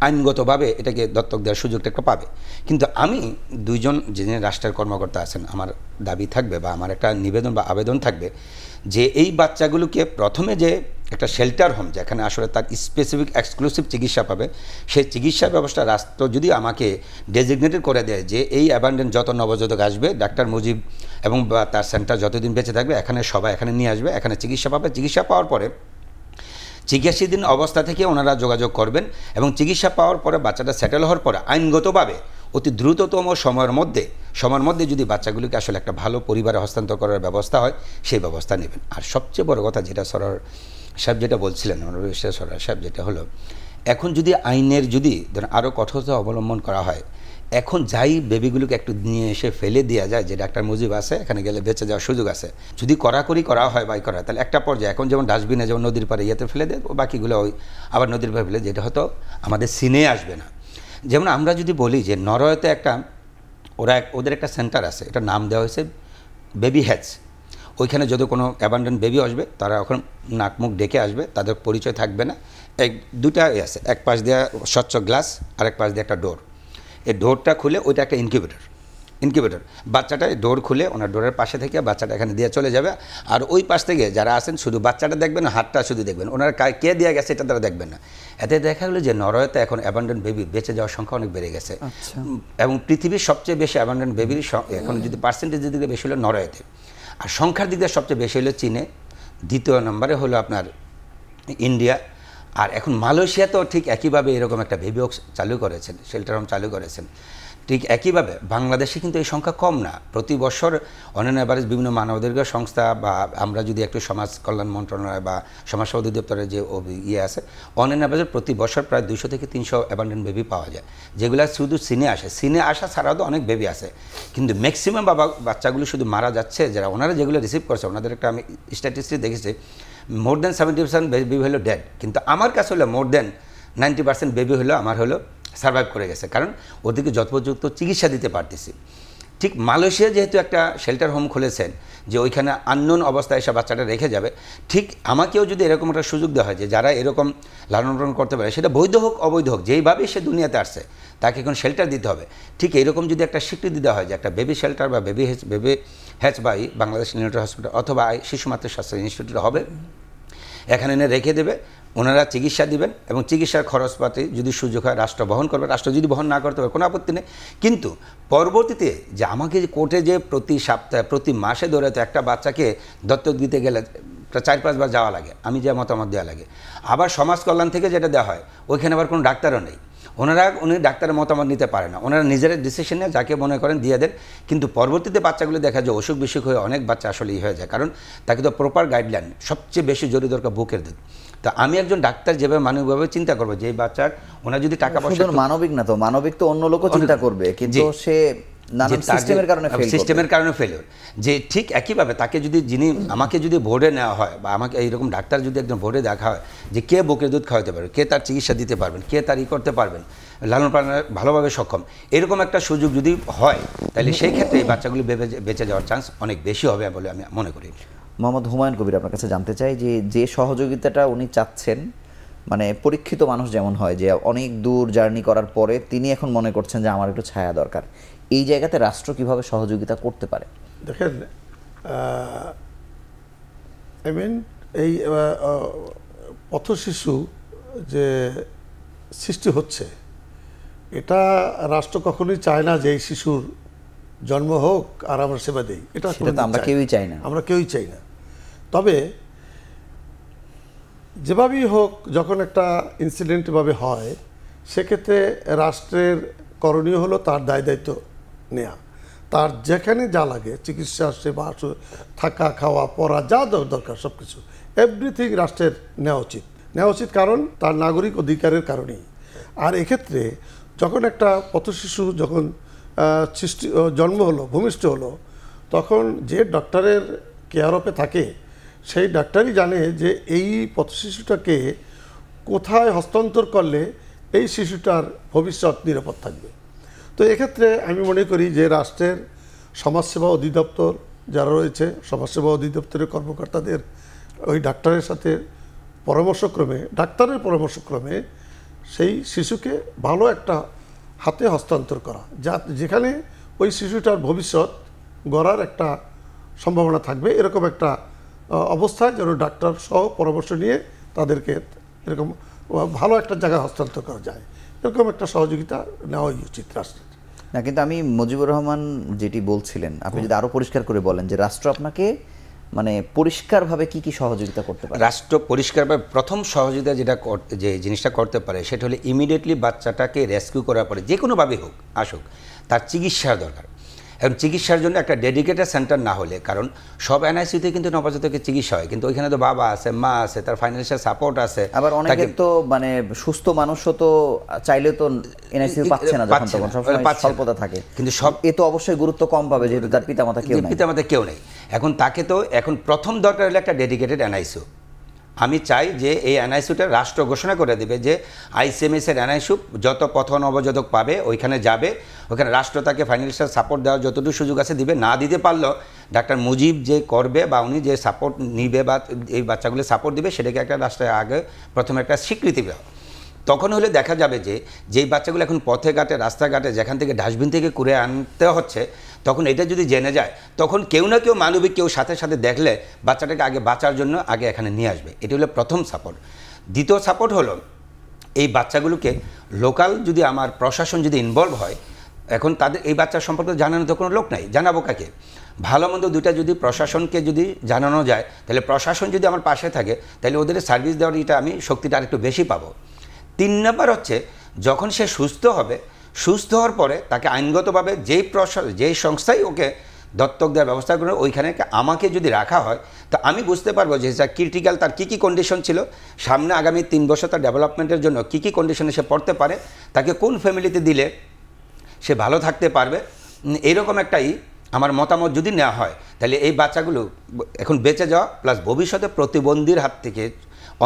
আইনগতভাবে এটাকে দত্তক দেওয়ার সুযোগটা একটা পাবে। কিন্তু আমি দুইজন যিনি রাষ্ট্রের কর্মকর্তা আছেন, আমার দাবি থাকবে বা আমার একটা নিবেদন বা আবেদন থাকবে যে এই বাচ্চাগুলোকে প্রথমে যে একটা শেল্টার হোম, যেখানে আসলে তার স্পেসিফিক এক্সক্লুসিভ চিকিৎসা পাবে, সেই চিকিৎসা ব্যবস্থা রাষ্ট্র যদি আমাকে ডেজিগনেটেড করে দেয় যে এই অ্যাবান্ডেন্ট যত নবজাতক আসবে, ডাক্তার মুজিব এবং বা তার সেন্টার যতদিন বেঁচে থাকবে, এখানে সবাই এখানে নিয়ে আসবে, এখানে চিকিৎসা পাবে। চিকিৎসা পাওয়ার পরে চিকিৎসাধীন অবস্থা থেকে ওনারা যোগাযোগ করবেন এবং চিকিৎসা পাওয়ার পরে বাচ্চাটা সেটেল হওয়ার পরে আইনগতভাবে অতি দ্রুততম সময়ের মধ্যে যদি বাচ্চাগুলিকে আসলে একটা ভালো পরিবারে হস্তান্তর করার ব্যবস্থা হয়, সেই ব্যবস্থা নেবেন। আর সবচেয়ে বড় কথা যেটা সরকার সাহেব যেটা বলছিলেন, সরকার সাহেব, যেটা হলো এখন যদি আইনের যদি ধরেন আরও কঠোরতা অবলম্বন করা হয়, এখন যাই বেবিগুলোকে একটু নিয়ে এসে ফেলে দেওয়া যায়, যে ডাক্তার মুজিব আছে এখানে গেলে বেঁচে যাওয়ার সুযোগ আছে, যদি কড়াকড়ি করা হয় বা করা হয়, তাহলে একটা পর্যায়ে এখন যেমন ডাস্টবিনে যেমন নদীর পাড়ে ইয়েতে ফেলে দেয়, বাকিগুলো ওই আবার নদীর পাড়ে ফেলে, যেটা হয়তো আমাদের সিনে আসবে না। যেমন আমরা যদি বলি যে নরওয়েতে একটা ওদের একটা সেন্টার আছে, এটা নাম দেওয়া হয়েছে বেবি হ্যাচ। ওইখানে যদি কোনো অ্যাবান্ডেন্ট বেবি আসবে, তারা ওখানে নাক মুখ ডেকে আসবে, তাদের পরিচয় থাকবে না। দুটা আছে, এক পাশ দিয়ে স্বচ্ছ গ্লাস আর এক পাশ দিয়ে একটা ডোর। এই ডোরটা খুলে ওইটা একটা ইনকিউবেটর। বাচ্চাটা ডোর খুলে ওনার ডোরের পাশে থেকে বাচ্চাটা এখানে দিয়ে চলে যাবে, আর ওই পাশ থেকে যারা আছেন শুধু বাচ্চাটা দেখবেন, হাতটা শুধু দেখবেন, ওনারা কে দিয়ে গেছে এটা তারা দেখবেন না। এতে দেখা গেলো যে নরওয়েতে এখন অ্যাবান্ডেন্ট বেবি বেঁচে যাওয়ার সংখ্যা অনেক বেড়ে গেছে, এবং পৃথিবীর সবচেয়ে বেশি অ্যাবান্ডেন্ট বেবির এখন যদি পার্সেন্টেজের দিকে বেশি হলো নরওয়েতে, আর সংখ্যার দিক দিয়ে সবচেয়ে বেশি হলো চীনে, দ্বিতীয় নম্বরে হলো আপনার ইন্ডিয়া, আর এখন মালয়েশিয়াতেও ঠিক একইভাবে এরকম একটা বেবি চালু করেছেন, শেল্টার হোম চালু করেছেন। ঠিক একইভাবে বাংলাদেশে কিন্তু এই সংখ্যা কম না। প্রতি বছর অনলাইন অ্যাভারেজ বিভিন্ন মানবাধিকার সংস্থা বা আমরা যদি একটু সমাজ কল্যাণ মন্ত্রণালয় বা সমাজ সেবা অধিদপ্তরের যে আছে, অনলাইন অ্যাভারেজ প্রতি বছর প্রায় 200 থেকে 300 অ্যাবান্ডেন্ট বেবি পাওয়া যায়, যেগুলো শুধু সিনে আসা ছাড়াও তো অনেক বেবি আছে, কিন্তু ম্যাক্সিমাম বাচ্চাগুলো শুধু মারা যাচ্ছে। যারা ওনারা যেগুলো রিসিভ করছে, ওনাদের একটা আমি স্ট্যাটিস্টিক দেখেছি, মোর দেন 70% বেবি হলো ডেড, কিন্তু আমার কাছে হলো মোর দেন 90% বেবি হলো আমার হলো সার্ভাইভ করে গেছে, কারণ ওদেরকে যথোপযুক্ত চিকিৎসা দিতে পারতেছি। ঠিক মালয়েশিয়া যেহেতু একটা শেল্টার হোম খুলেছেন, যে ওইখানে আননোন অবস্থায় এসে বাচ্চাটা রেখে যাবে, ঠিক আমাকেও যদি এরকম একটা সুযোগ দেওয়া হয় যে যারা এরকম লালন পালন করতে পারে, সেটা বৈধ হোক অবৈধ হোক, যেইভাবেই সে দুনিয়াতে আসছে তাকে এখন শেল্টার দিতে হবে, ঠিক এইরকম যদি একটা স্বীকৃতি দেওয়া হয় যে একটা বেবি শেল্টার বা baby hatch by Bangladesh neonatal hospital অথবা শিশু মাতৃ স্বাস্থ্য ইনস্টিটিউট হবে, এখানে এনে রেখে দেবে, ওনারা চিকিৎসা দিবেন এবং চিকিৎসার খরচপাতি যদি সুযোগ হয় রাষ্ট্র বহন করবে। রাষ্ট্র যদি বহন না করতে পারে কোনো আপত্তি নেই, কিন্তু পরবর্তীতে যে আমাকে কোর্টে যে প্রতি সপ্তাহে প্রতি মাসে দৌড়াতে একটা বাচ্চাকে দত্তক দিতে গেলে 4-5 বার যাওয়া লাগে, আমি যে মতামত দেওয়া লাগে, আবার সমাজ কল্যাণ থেকে যেটা দেওয়া হয় ওইখানে আবার কোনো ডাক্তারও নেই, উনি ডাক্তারের মতামত নিতে পারে না, ওনারা নিজেরা ডিসিশনে যাকে মনে করেন দিয়ে দেন, কিন্তু পরবর্তীতে বাচ্চাগুলো দেখা যায় অসুখ বিসুখ হয়ে অনেক বাচ্চা আসলে হয়ে যায়, কারণ তাকে তো প্রপার গাইডলাইন, সবচেয়ে বেশি জরুরি দরকার বুকের দুধ। তো আমি একজন ডাক্তার যেভাবে মানবিকভাবে চিন্তা করবো যে এই বাচ্চার ওনার যদি টাকা পয়সা, মানবিক না তো, মানবিক তো অন্য লোকও চিন্তা করবে, কিন্তু সে সিস্টেমের কারণে ফেলিওর, যে ঠিক একইভাবে তাকে যদি আমাকে যদি বোর্ডে নেওয়া হয় বা আমাকে এইরকম ডাক্তার যদি একজন বোর্ডে দেখা হয় যে কে বুকের দুধ খাওয়াতে পারবে, কে তার চিকিৎসা দিতে পারবেন, কে তার করতে পারবেন, লালন পালনে ভালোভাবে সক্ষম, এরকম একটা সুযোগ যদি হয়, তাহলে সেই ক্ষেত্রে এই বাচ্চাগুলি বেঁচে যাওয়ার চান্স অনেক বেশি হবে বলে আমি মনে করি। মোহাম্মদ হুমায়ুন কবির, আপনার কাছে জানতে চাই যে সহযোগিতাটা উনি চাচ্ছেন, মানে পরীক্ষিত মানুষ যেমন হয় যে অনেক দূর জার্নি করার পরে তিনি এখন মনে করছেন যে আমার একটু ছায়া দরকার, এই জায়গাতে রাষ্ট্র কিভাবে সহযোগিতা করতে পারে? দেখেন, এই পথশিশু যে সৃষ্টি হচ্ছে, এটা রাষ্ট্র কখনোই চায় না যে এই শিশুর জন্ম হোক আর আমরা সেবা দিই, এটা আমরা কেউই চাই না, তবে যেভাবেই হোক যখন একটা ইনসিডেন্ট এভাবে হয়, সেক্ষেত্রে রাষ্ট্রের করণীয় হলো তার দায়িত্ব নেওয়া, তার যেখানে যা লাগে চিকিৎসা সেবা, থাকা খাওয়া পড়া যা দরকার সব কিছু এভরিথিং রাষ্ট্রের নেওয়া উচিত, কারণ তার নাগরিক অধিকারের কারণেই। আর এক্ষেত্রে যখন একটা পথশিশু যখন জন্ম হলো, ভূমিষ্ঠ হলো, তখন যে ডক্টরের কেয়ার অফে থাকে সেই ডাক্তারই জানে যে এই পথশিশুটাকে কোথায় হস্তান্তর করলে এই শিশুটার ভবিষ্যৎ নিরাপদ থাকবে। তো এক্ষেত্রে আমি মনে করি যে রাষ্ট্রের সমাজসেবা অধিদপ্তর যারা রয়েছে, সমাজসেবা অধিদপ্তরের কর্মকর্তাদের ওই ডাক্তারের সাথে ডাক্তারের পরামর্শক্রমে সেই শিশুকে ভালো একটা হাতে হস্তান্তর করা, যেখানে ওই শিশুটার ভবিষ্যৎ গড়ার একটা সম্ভাবনা থাকবে, এরকম একটা অবস্থায় যেন ডাক্তার সহ পরামর্শ নিয়ে তাদেরকে এরকম ভালো একটা জায়গায় হস্তান্তর করা যায়, এরকম একটা সহযোগিতা নেওয়াই উচিত রাষ্ট্রের। না, কিন্তু আমি মুজিবুর রহমান যেটি বলছিলেন, আপনি যদি আরো পরিষ্কার করে বলেন যে রাষ্ট্র আপনাকে মানে পরিষ্কারভাবে কি কি সহযোগিতা করতে পারে? রাষ্ট্র পরিষ্কারভাবে প্রথম সহযোগিতা যে জিনিসটা করতে পারে সেটা হলো ইমিডিয়েটলি বাচ্চাটাকে রেস্কিউ করার পরে যে কোনোভাবেই হোক আসুক, তার চিকিৎসার দরকার। এবং চিকিৎসার জন্য একটা ডেডিকেটেড সেন্টার না হলে, কারণ সব এনআইসিউতে কিন্তু নবজাতকের চিকিৎসা হয়, কিন্তু ওইখানে তো বাবা আছে, মা আছে, তার ফাইন্যান্সিয়াল সাপোর্ট আছে। আবার অনেকে তো মানে সুস্থ মানুষও তো চাইলে তো এনআইসিউ পাচ্ছে না, যখন তখন সবসময় স্বল্পতা থাকে, কিন্তু সব এ তো অবশ্যই গুরুত্ব কম পাবে যেহেতু তার পিতামাতা কেউ নেই। এখন তাকে তো এখন প্রথম দরকার হলো একটা ডেডিকেটেড এনআইসিউ। আমি চাই যে এই এনআইসিউটা রাষ্ট্র ঘোষণা করে দেবে যে আইসিএমএসের এনআইসিউ যত পথ নবজাতক পাবে ওইখানে যাবে, ওখানে রাষ্ট্র তাকে ফাইন্যান্সিয়াল সাপোর্ট দেওয়ার যতটুকু সুযোগ আছে দিবে। না দিতে পারলেও ডাক্তার মুজিব যে করবে বা উনি যে সাপোর্ট নিবে বা এই বাচ্চাগুলো সাপোর্ট দিবে সেটাকে একটা রাষ্ট্রের আগে প্রথমে একটা স্বীকৃতি দেওয়া। তখন হলে দেখা যাবে যে যেই বাচ্চাগুলো এখন পথে ঘাটে রাস্তাঘাটে যেখান থেকে ডাস্টবিন থেকে কুড়ে আনতে হচ্ছে, তখন এটা যদি জেনে যায় তখন কেউ না কেউ মানবিক কেউ সাথে সাথে দেখলে বাচ্চাটাকে আগে বাঁচার জন্য আগে এখানে নিয়ে আসবে। এটি হলো প্রথম সাপোর্ট। দ্বিতীয় সাপোর্ট হলো এই বাচ্চাগুলোকে লোকাল যদি আমার প্রশাসন যদি ইনভলভ হয়, এখন তাদের এই বাচ্চার সম্পর্কে জানানো তো কোনো লোক নাই, জানাবো কাকে? ভালো মন্দ দুইটা যদি প্রশাসনকে যদি জানানো যায়, তাহলে প্রশাসন যদি আমার পাশে থাকে তাহলে ওদের সার্ভিস দেওয়ার এটা আমি শক্তিটা আরেকটু বেশি পাবো। 3 নম্বর হচ্ছে যখন সে সুস্থ হবে, সুস্থ হওয়ার পরে তাকে আইনগতভাবে যেই সংস্থাই ওকে দত্তক দেওয়ার ব্যবস্থা করে ওইখানে আমাকে যদি রাখা হয়, তো আমি বুঝতে পারবো যে যা ক্রিটিক্যাল তার কী কী কন্ডিশন ছিল, সামনে আগামী 3 বছর তার ডেভেলপমেন্টের জন্য কী কী কন্ডিশনে সে পড়তে পারে, তাকে কোন ফ্যামিলিতে দিলে সে ভালো থাকতে পারবে, এইরকম একটাই আমার মতামত যদি নেওয়া হয়, তাহলে এই বাচ্চাগুলো এখন বেঁচে যাওয়া প্লাস ভবিষ্যতে প্রতিবন্ধীর হাত থেকে,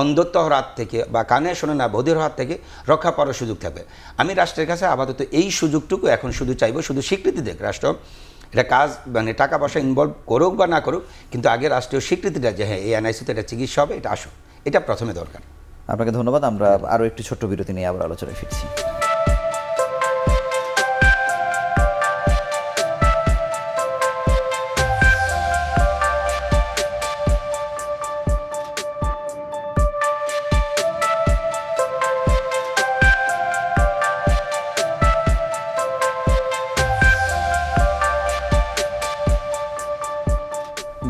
অন্ধত্ব হওয়ার হাত থেকে বা কানে শোনে না বধির হাত থেকে রক্ষা পাওয়ার সুযোগ থাকবে। আমি রাষ্ট্রের কাছে আপাতত এই সুযোগটুকু এখন শুধু চাইবো, শুধু স্বীকৃতি দেখ রাষ্ট্র, এটা কাজ মানে টাকা পয়সা ইনভলভ করুক বা না করুক, কিন্তু আগে রাষ্ট্রীয় স্বীকৃতিটা যে হ্যাঁ এই এনআইসিতে এটা চিকিৎসা হবে, এটা আসুক, এটা প্রথমে দরকার। আপনাকে ধন্যবাদ। আমরা আরও একটি ছোট্ট বিরতি নিয়ে আবার আলোচনায় ফিরছি।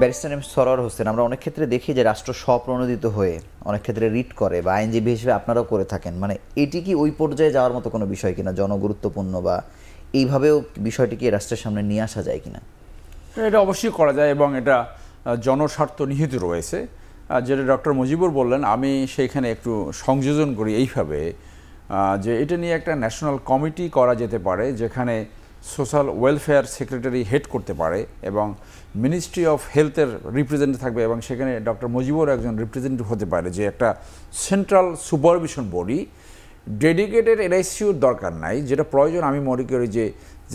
ব্যারিস্টার এম সরোয়ার হোসেন, আমরা অনেক ক্ষেত্রে দেখি যে রাষ্ট্র স্বপ্রণোদিত হয়ে অনেক ক্ষেত্রে রিট করে বা আইনজীবী হিসেবে আপনারাও করে থাকেন, মানে এটি কি ওই পর্যায়ে যাওয়ার মতো কোনো বিষয় কিনা, জনগুরুত্বপূর্ণ বা এইভাবেও বিষয়টিকে রাষ্ট্রের সামনে নিয়ে আসা যায় কিনা? এটা অবশ্যই করা যায় এবং এটা জনস্বার্থ নিহিত রয়েছে। যেটা ডক্টর মুজিবুর বললেন, আমি সেইখানে একটু সংযোজন করি এইভাবে যে এটা নিয়ে একটা ন্যাশনাল কমিটি করা যেতে পারে, যেখানে সোশ্যাল ওয়েলফেয়ার সেক্রেটারি হেড করতে পারে এবং মিনিস্ট্রি অফ হেলথের রিপ্রেজেন্টেটিভ থাকবে এবং সেখানে ডক্টর মুজিবুর একজন রিপ্রেজেন্টেটিভ হতে পারে, যে একটা সেন্ট্রাল সুপারভিশন বডি। ডেডিকেটেড এনআইসিউর দরকার নাই, যেটা প্রয়োজন আমি মনে করি যে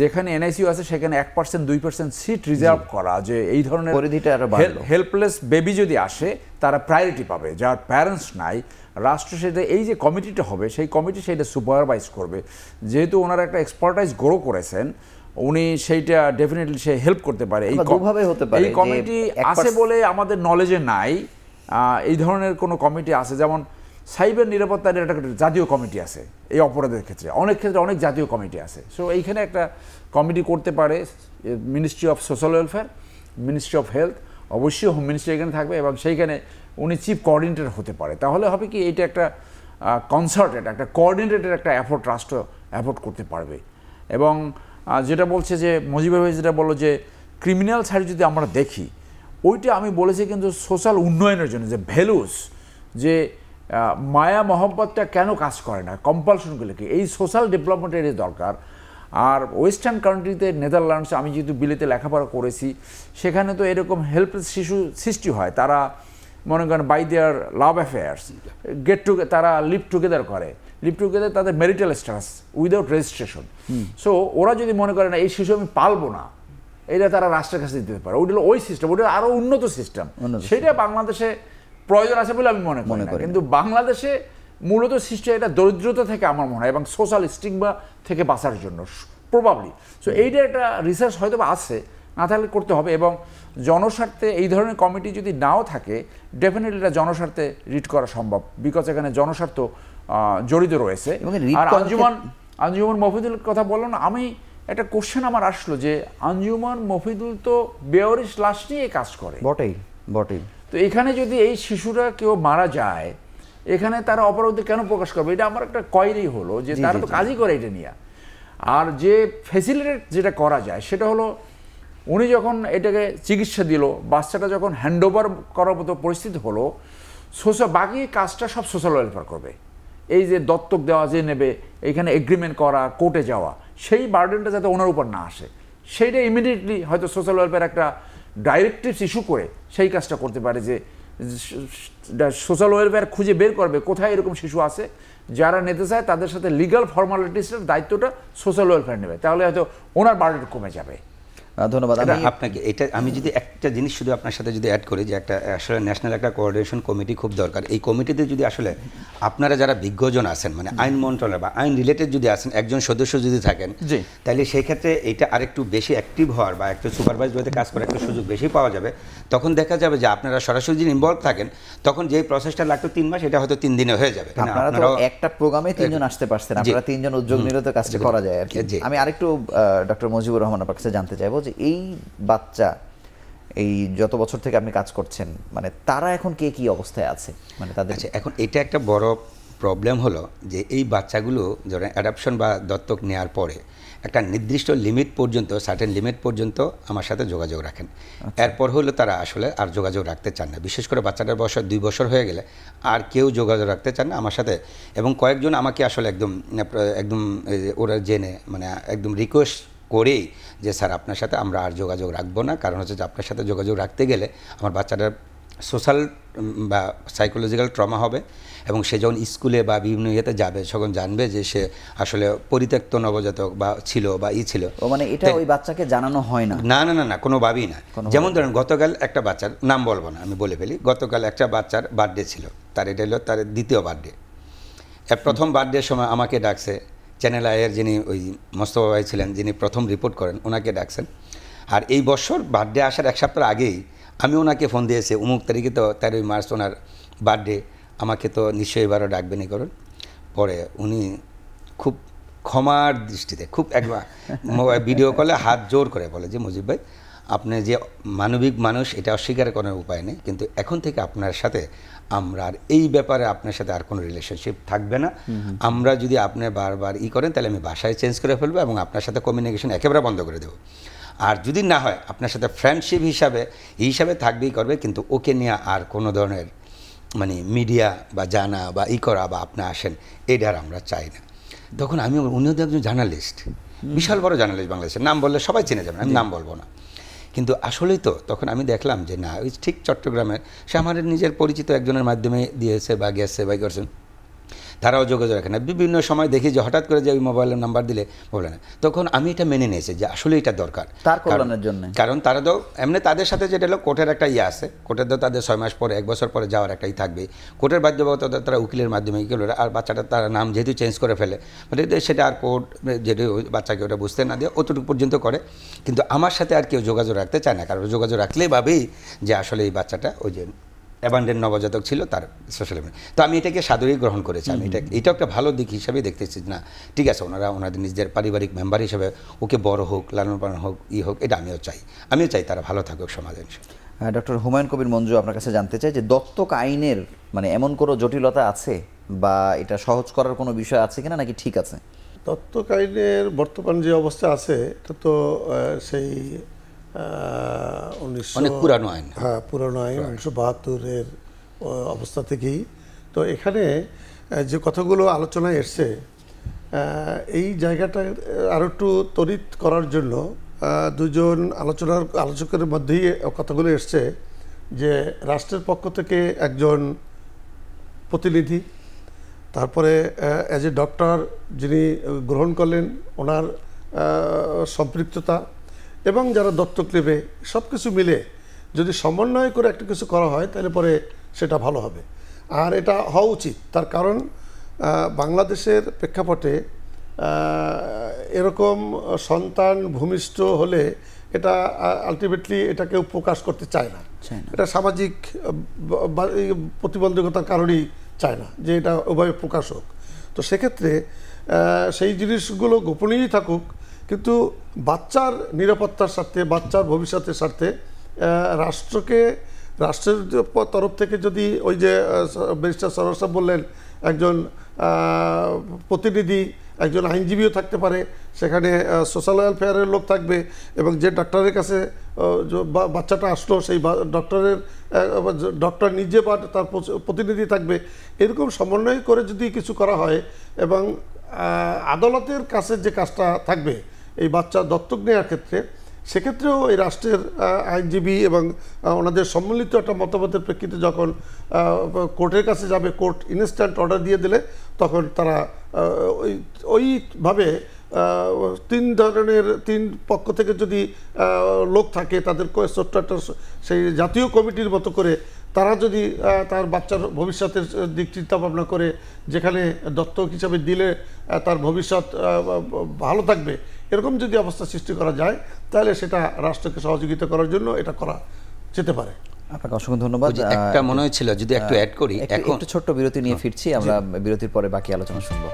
যেখানে এনআইসিউ আছে সেখানে 1% 2% সিট রিজার্ভ করা, যে এই ধরনের হেল্পলেস বেবি যদি আসে তারা প্রায়োরিটি পাবে, যার প্যারেন্টস নাই। রাষ্ট্র সেটা এই যে কমিটিটা হবে সেই কমিটি সেটা সুপারভাইজ করবে, যেহেতু ওনারা একটা এক্সপার্টাইজ গ্রো করেছেন, উনি সেইটা ডেফিনেটলি সে হেল্প করতে পারে। এই কমিটি আছে বলে আমাদের নলেজে নাই, এই ধরনের কোনো কমিটি আছে, যেমন সাইবার নিরাপত্তার একটা জাতীয় কমিটি আছে, এই অপরাধের ক্ষেত্রে অনেক জাতীয় কমিটি আছে। সো এইখানে একটা কমিটি করতে পারে ministry of social welfare, ministry of health, অবশ্যই হোম মিনিস্ট্রি এখানে থাকবে এবং সেইখানে উনি চিফ কোঅর্ডিনেটর হতে পারে। তাহলে হবে কি, এইটা একটা কনসার্টেড একটা কোঅর্ডিনেটেড একটা এফোর্ট রাষ্ট্র এফোর্ট করতে পারবে। এবং যেটা বলছে যে মুজিবুর ভাই যেটা বললো যে ক্রিমিনাল সাইড যদি আমরা দেখি, ওইটা আমি বলেছি কিন্তু সোশ্যাল উন্নয়নের জন্য, যে ভ্যালুস, যে মায়া মহব্বতটা কেন কাজ করে না, কম্পালশনগুলো কি, এই সোশ্যাল ডেভেলপমেন্টের দরকার। আর ওয়েস্টার্ন কান্ট্রিতে নেদারল্যান্ডস, আমি যেহেতু বিলেতে লেখাপড়া করেছি, সেখানে তো এরকম হেল্পলেস শিশু সৃষ্টি হয়। তারা মনে করেন বাই দেয়ার লাভ অ্যাফেয়ার্স তারা লিভ টুগেদার করে, লিভ টুগেদার তাদের marital status without registration. So ওরা যদি মনে করে না এই শিশু আমি পালবো না, এটা তারা রাষ্ট্রের কাছে দিতে পারে। ওটা হলো ওই সিস্টেম, ওটা আরও উন্নত সিস্টেম। সেটা বাংলাদেশে প্রয়োজন আছে বলে আমি মনে করি। কিন্তু বাংলাদেশে মূলত সৃষ্টি এটা দরিদ্রতা থেকে আমার মনে হয়, এবং সোশ্যাল স্টিগমা থেকে বাঁচার জন্য প্রবাবলি। সো এইটা একটা রিসার্চ হয়তো বা আছে, না থাকলে করতে হবে। এবং জনস্বার্থে এই ধরনের কমিটি যদি নাও থাকে, ডেফিনেটলি এটা জনস্বার্থে রিট করা সম্ভব, বিকজ এখানে জনস্বার্থ জড়িত রয়েছে। আর আঞ্জুমান মফিদুল কথা বললো না, আমি একটা কোশ্চেন আমার আসলো যে আঞ্জুমান মফিদুল তো বেওয়ারিশ লাশ নিয়ে কাজ করে, বটেই বটেই। তো এখানে যদি এই শিশুরা কেউ মারা যায়, এখানে তারা অপরাধী কেন প্রকাশ করবে? এটা আমার একটা কোয়েরি হলো যে তারা তো কাজই করে এটা নিয়ে। আর যে ফ্যাসিলিটেট যেটা করা যায় সেটা হলো, উনি যখন এটাকে চিকিৎসা দিল, বাচ্চাটা যখন হ্যান্ডওভার করার মতো পরিস্থিতি হলো, বাকি কাজটা সব সোশ্যাল ওয়েলফেয়ার করবে। এই যে দত্তক দেওয়া যে নেবে, এখানে এগ্রিমেন্ট করা, কোর্টে যাওয়া, সেই বার্ডেনটা যাতে ওনার উপর না আসে, সেইটা ইমিডিয়েটলি হয়তো সোশ্যাল ওয়েলফেয়ার একটা ডাইরেক্টিভস ইস্যু করে সেই কাজটা করতে পারে, যে সোশ্যাল ওয়েলফেয়ার খুঁজে বের করবে কোথায় এরকম শিশু আছে যারা নিতে চায়, তাদের সাথে লিগাল ফর্মালিটিসের দায়িত্বটা সোশ্যাল ওয়েলফেয়ার নেবে, তাহলে হয়তো ওনার বার্ডেন কমে যাবে। ধন্যবাদ। আপনাকে এটা আমি যদি একটা জিনিস শুধু আপনার সাথে যদি অ্যাড করি, যে একটা আসলে ন্যাশনাল একটা কোঅর্ডিনেশন কমিটি খুব দরকার। এই কমিটিতে যদি আসলে আপনারা যারা বিজ্ঞজন আছেন, মানে আইন মন্ত্রণালয় বা আইন রিলেটেড যদি আছেন, একজন সদস্য যদি থাকেন, তাহলে সেই ক্ষেত্রে এটা আরেকটু বেশি অ্যাক্টিভ হওয়ার বা একটু সুপারভাইজ ওয়েতে কাজ করার একটা সুযোগ বেশি পাওয়া যাবে। তখন দেখা যাবে যে আপনারা সরাসরি যদি ইনভলভ থাকেন, তখন যে প্রসেসটা লাগতো 3 মাস, এটা হয়তো 3 দিনে হয়ে যাবে। আপনারা তো একটা প্রোগ্রামে 3 জন আসতে পারছেন, আপনারা 3 জন উদ্যোগ নিলে তো কাজটা করা যায় আর কি। আমি আরেকটু ডক্টর মুজিবুর রহমান আপনার কাছে জানতে চাইবো যে এই বাচ্চা, এই যত বছর থেকে আপনি কাজ করছেন, মানে তারা এখন কে কি অবস্থায় আছে, মানে তাদের এখন এটা একটা বড় প্রবলেম হলো যে এই বাচ্চাগুলো ধরেন অ্যাডাপশন বা দত্তক নেওয়ার পরে একটা নির্দিষ্ট লিমিট পর্যন্ত, সার্টেন লিমিট পর্যন্ত আমার সাথে যোগাযোগ রাখেন। এরপর হলো তারা আসলে আর যোগাযোগ রাখতে চান না। বিশেষ করে বাচ্চাটার বয়স 2 বছর হয়ে গেলে আর কেউ যোগাযোগ রাখতে চান না আমার সাথে। এবং কয়েকজন আমাকে আসলে একদম ওরা জেনে, মানে একদম রিকোয়েস্ট করেই যে স্যার আপনার সাথে আমরা আর যোগাযোগ রাখবো না, কারণ হচ্ছে যে আপনার সাথে যোগাযোগ রাখতে গেলে আমার বাচ্চাটার সোশ্যাল বা সাইকোলজিক্যাল ট্রমা হবে, এবং সে যখন স্কুলে বা বিভিন্ন ইয়েতে যাবে তখন জানবে যে সে আসলে পরিত্যক্ত নবজাতক বা ছিল বা ছিল। মানে এটা ওই বাচ্চাকে জানানো হয় না? না না না না, কোনোভাবেই না। যেমন ধরেন গতকাল একটা বাচ্চার নাম বলবো না, আমি বলে ফেলি, গতকাল একটা বাচ্চার বার্থডে ছিল, তার এটা হলো তার দ্বিতীয় বার্থডে। প্রথম বার্থডের সময় আমাকে ডাকছে, চ্যানেল আইয়ের যিনি ওই মোস্তফা ভাই ছিলেন, যিনি প্রথম রিপোর্ট করেন, ওনাকে ডাকছেন। আর এই বছর বার্থডে আসার 1 সপ্তাহ আগেই আমি ওনাকে ফোন দিয়েছি, অমুক তারিখে তো 13 মার্চ ওনার বার্থডে, আমাকে তো নিশ্চয়ই এবারও ডাকবেনই করুন। পরে উনি খুব ক্ষমার দৃষ্টিতে, খুব একবার ভিডিও কলে হাত জোর করে বলে যে মুজিব ভাই, আপনি যে মানবিক মানুষ এটা অস্বীকার করার উপায় নেই, কিন্তু এখন থেকে আপনার সাথে আমরা আর এই ব্যাপারে আপনার সাথে আর কোনো রিলেশনশিপ থাকবে না। আমরা যদি আপনি বারবার করেন তাহলে আমি বাসায় চেঞ্জ করে ফেলবো এবং আপনার সাথে কমিউনিকেশন একেবারে বন্ধ করে দেবো। আর যদি না হয় আপনার সাথে ফ্রেন্ডশিপ হিসাবে থাকবেই করবে, কিন্তু ওকে নিয়ে আর কোনো ধরনের মানে মিডিয়া বা জানা বা করা বা আপনি আসেন এটা আর আমরা চাই না। তখন উনিও তো একজন জার্নালিস্ট, বিশাল বড় জার্নালিস্ট, বাংলাদেশের নাম বললে সবাই চিনে যাবেন, আমি নাম বলবো না। কিন্তু আসলেই তো তখন আমি দেখলাম যে না, ওই ঠিক চট্টগ্রামের সে আমার নিজের পরিচিত একজনের মাধ্যমে দিয়েছে বা গেছে বা করছেন, তারাও যোগাযোগ রাখে না। বিভিন্ন সময় দেখি যে হঠাৎ করে যে ওই মোবাইলের নাম্বার দিলে বলে না, তখন আমি এটা মেনে নিয়েছি যে আসলে এটা দরকার তার কল্যাণের জন্য। কারণ তারা তো এমনি তাদের সাথে যেটা হলো কোর্টের একটা আছে, কোর্টের তো তাদের 6 মাস পরে 1 বছর পরে যাওয়ার একটাই থাকবে, কোর্টের বাধ্যবাধকতা তারা উকিলের মাধ্যমে আর বাচ্চাটা তারা নাম যেহেতু চেঞ্জ করে ফেলে, মানে সেটা আর কোর্ট যেটা বাচ্চাকে ওটা বুঝতে না দিয়ে অতটুকু পর্যন্ত করে। কিন্তু আমার সাথে আর কেউ যোগাযোগ রাখতে চায় না, কারণ যোগাযোগ রাখলেই ভাবেই যে আসলে এই বাচ্চাটা ওই যে অ্যাবান্ডেন্ট নবজাতক ছিল তার সোশ্যাল মিডিয়া। তো আমি এটাকে সাদরেই গ্রহণ করেছি। আমি এটা একটা ভালো দিক হিসাবে দেখতেছি না, ঠিক আছে ওনাদের নিজেদের পারিবারিক মেম্বার হিসেবে ওকে বড় হোক, লালন পালন হোক, হোক, এটা আমিও চাই তারা ভালো থাকুক সমাজে। ডক্টর হুমায়ুন কবির মঞ্জু, আপনার কাছে জানতে চাই যে দত্তক আইনের মানে এমন কোনো জটিলতা আছে বা এটা সহজ করার কোনো বিষয় আছে কিনা, নাকি ঠিক আছে? দত্তক আইনের বর্তমান যে অবস্থা আছে এটা তো সেই অনেক পুরানো আইন, হ্যাঁ পুরানো আইন 1972-এর অবস্থা থেকেই। তো এখানে যে কথাগুলো আলোচনায় এসছে এই জায়গাটা আরও একটু তড়িৎ করার জন্য দুজন আলোচকের মধ্যেই কথাগুলো এসছে যে রাষ্ট্রের পক্ষ থেকে একজন প্রতিনিধি, তারপরে অ্যাজ এ ডক্টর যিনি গ্রহণ করলেন ওনার সম্পৃক্ততা, এবং যারা দত্তক নেবে সব কিছু মিলে যদি সমন্বয় করে একটা কিছু করা হয় তাহলে পরে সেটা ভালো হবে। আর এটা হওয়া উচিত, তার কারণ বাংলাদেশের প্রেক্ষাপটে এরকম সন্তান ভূমিষ্ঠ হলে এটা আলটিমেটলি এটা কেউ প্রকাশ করতে চায় না, এটা সামাজিক প্রতিবন্ধকতার কারণেই চায় না যে এটা ওভাবে প্রকাশ হোক। তো সেক্ষেত্রে সেই জিনিসগুলো গোপনীয়ই থাকুক, কিন্তু বাচ্চার নিরাপত্তার স্বার্থে, বাচ্চার ভবিষ্যতের স্বার্থে রাষ্ট্রের তরফ থেকে যদি ওই যে ব্যারিস্টার সরোয়ার সাহেব বললেন একজন প্রতিনিধি, একজন আইনজীবীও থাকতে পারে, সেখানে সোশ্যাল ওয়েলফেয়ারের লোক থাকবে, এবং যে ডক্টরের কাছে বাচ্চাটা আসলো সেই ডক্টর নিজে বা তার প্রতিনিধি থাকবে, এরকম সমন্বয় করে যদি কিছু করা হয় এবং আদালতের কাছে যে কাজটা থাকবে এই বাচ্চা দত্তক নেওয়ার ক্ষেত্রে, সেক্ষেত্রেও এই রাষ্ট্রের আইনজীবী এবং ওনাদের সম্মিলিত একটা মতামতের প্রেক্ষিতে যখন কোর্টের কাছে যাবে, কোর্ট ইনস্ট্যান্ট অর্ডার দিয়ে দিলে তখন তারা ওইভাবে তিন পক্ষ থেকে যদি লোক থাকে তাদের ছোট্ট একটা সেই জাতীয় কমিটির মতো করে তারা যদি তার বাচ্চার ভবিষ্যতের দিক চিন্তা ভাবনা করে যেখানে দত্তক হিসাবে দিলে তার ভবিষ্যৎ ভালো থাকবে, এরকম যদি অবস্থা সৃষ্টি করা যায় তাহলে সেটা রাষ্ট্রকে সহযোগিতা করার জন্য এটা করা যেতে পারে। আপনাকে অসংখ্য ধন্যবাদ। একটা মনে হয়েছিল যদি একটু অ্যাড করি, এখন একটু ছোট্ট বিরতি নিয়ে ফিরছি, আমরা বিরতির পরে বাকি আলোচনা শুনবো।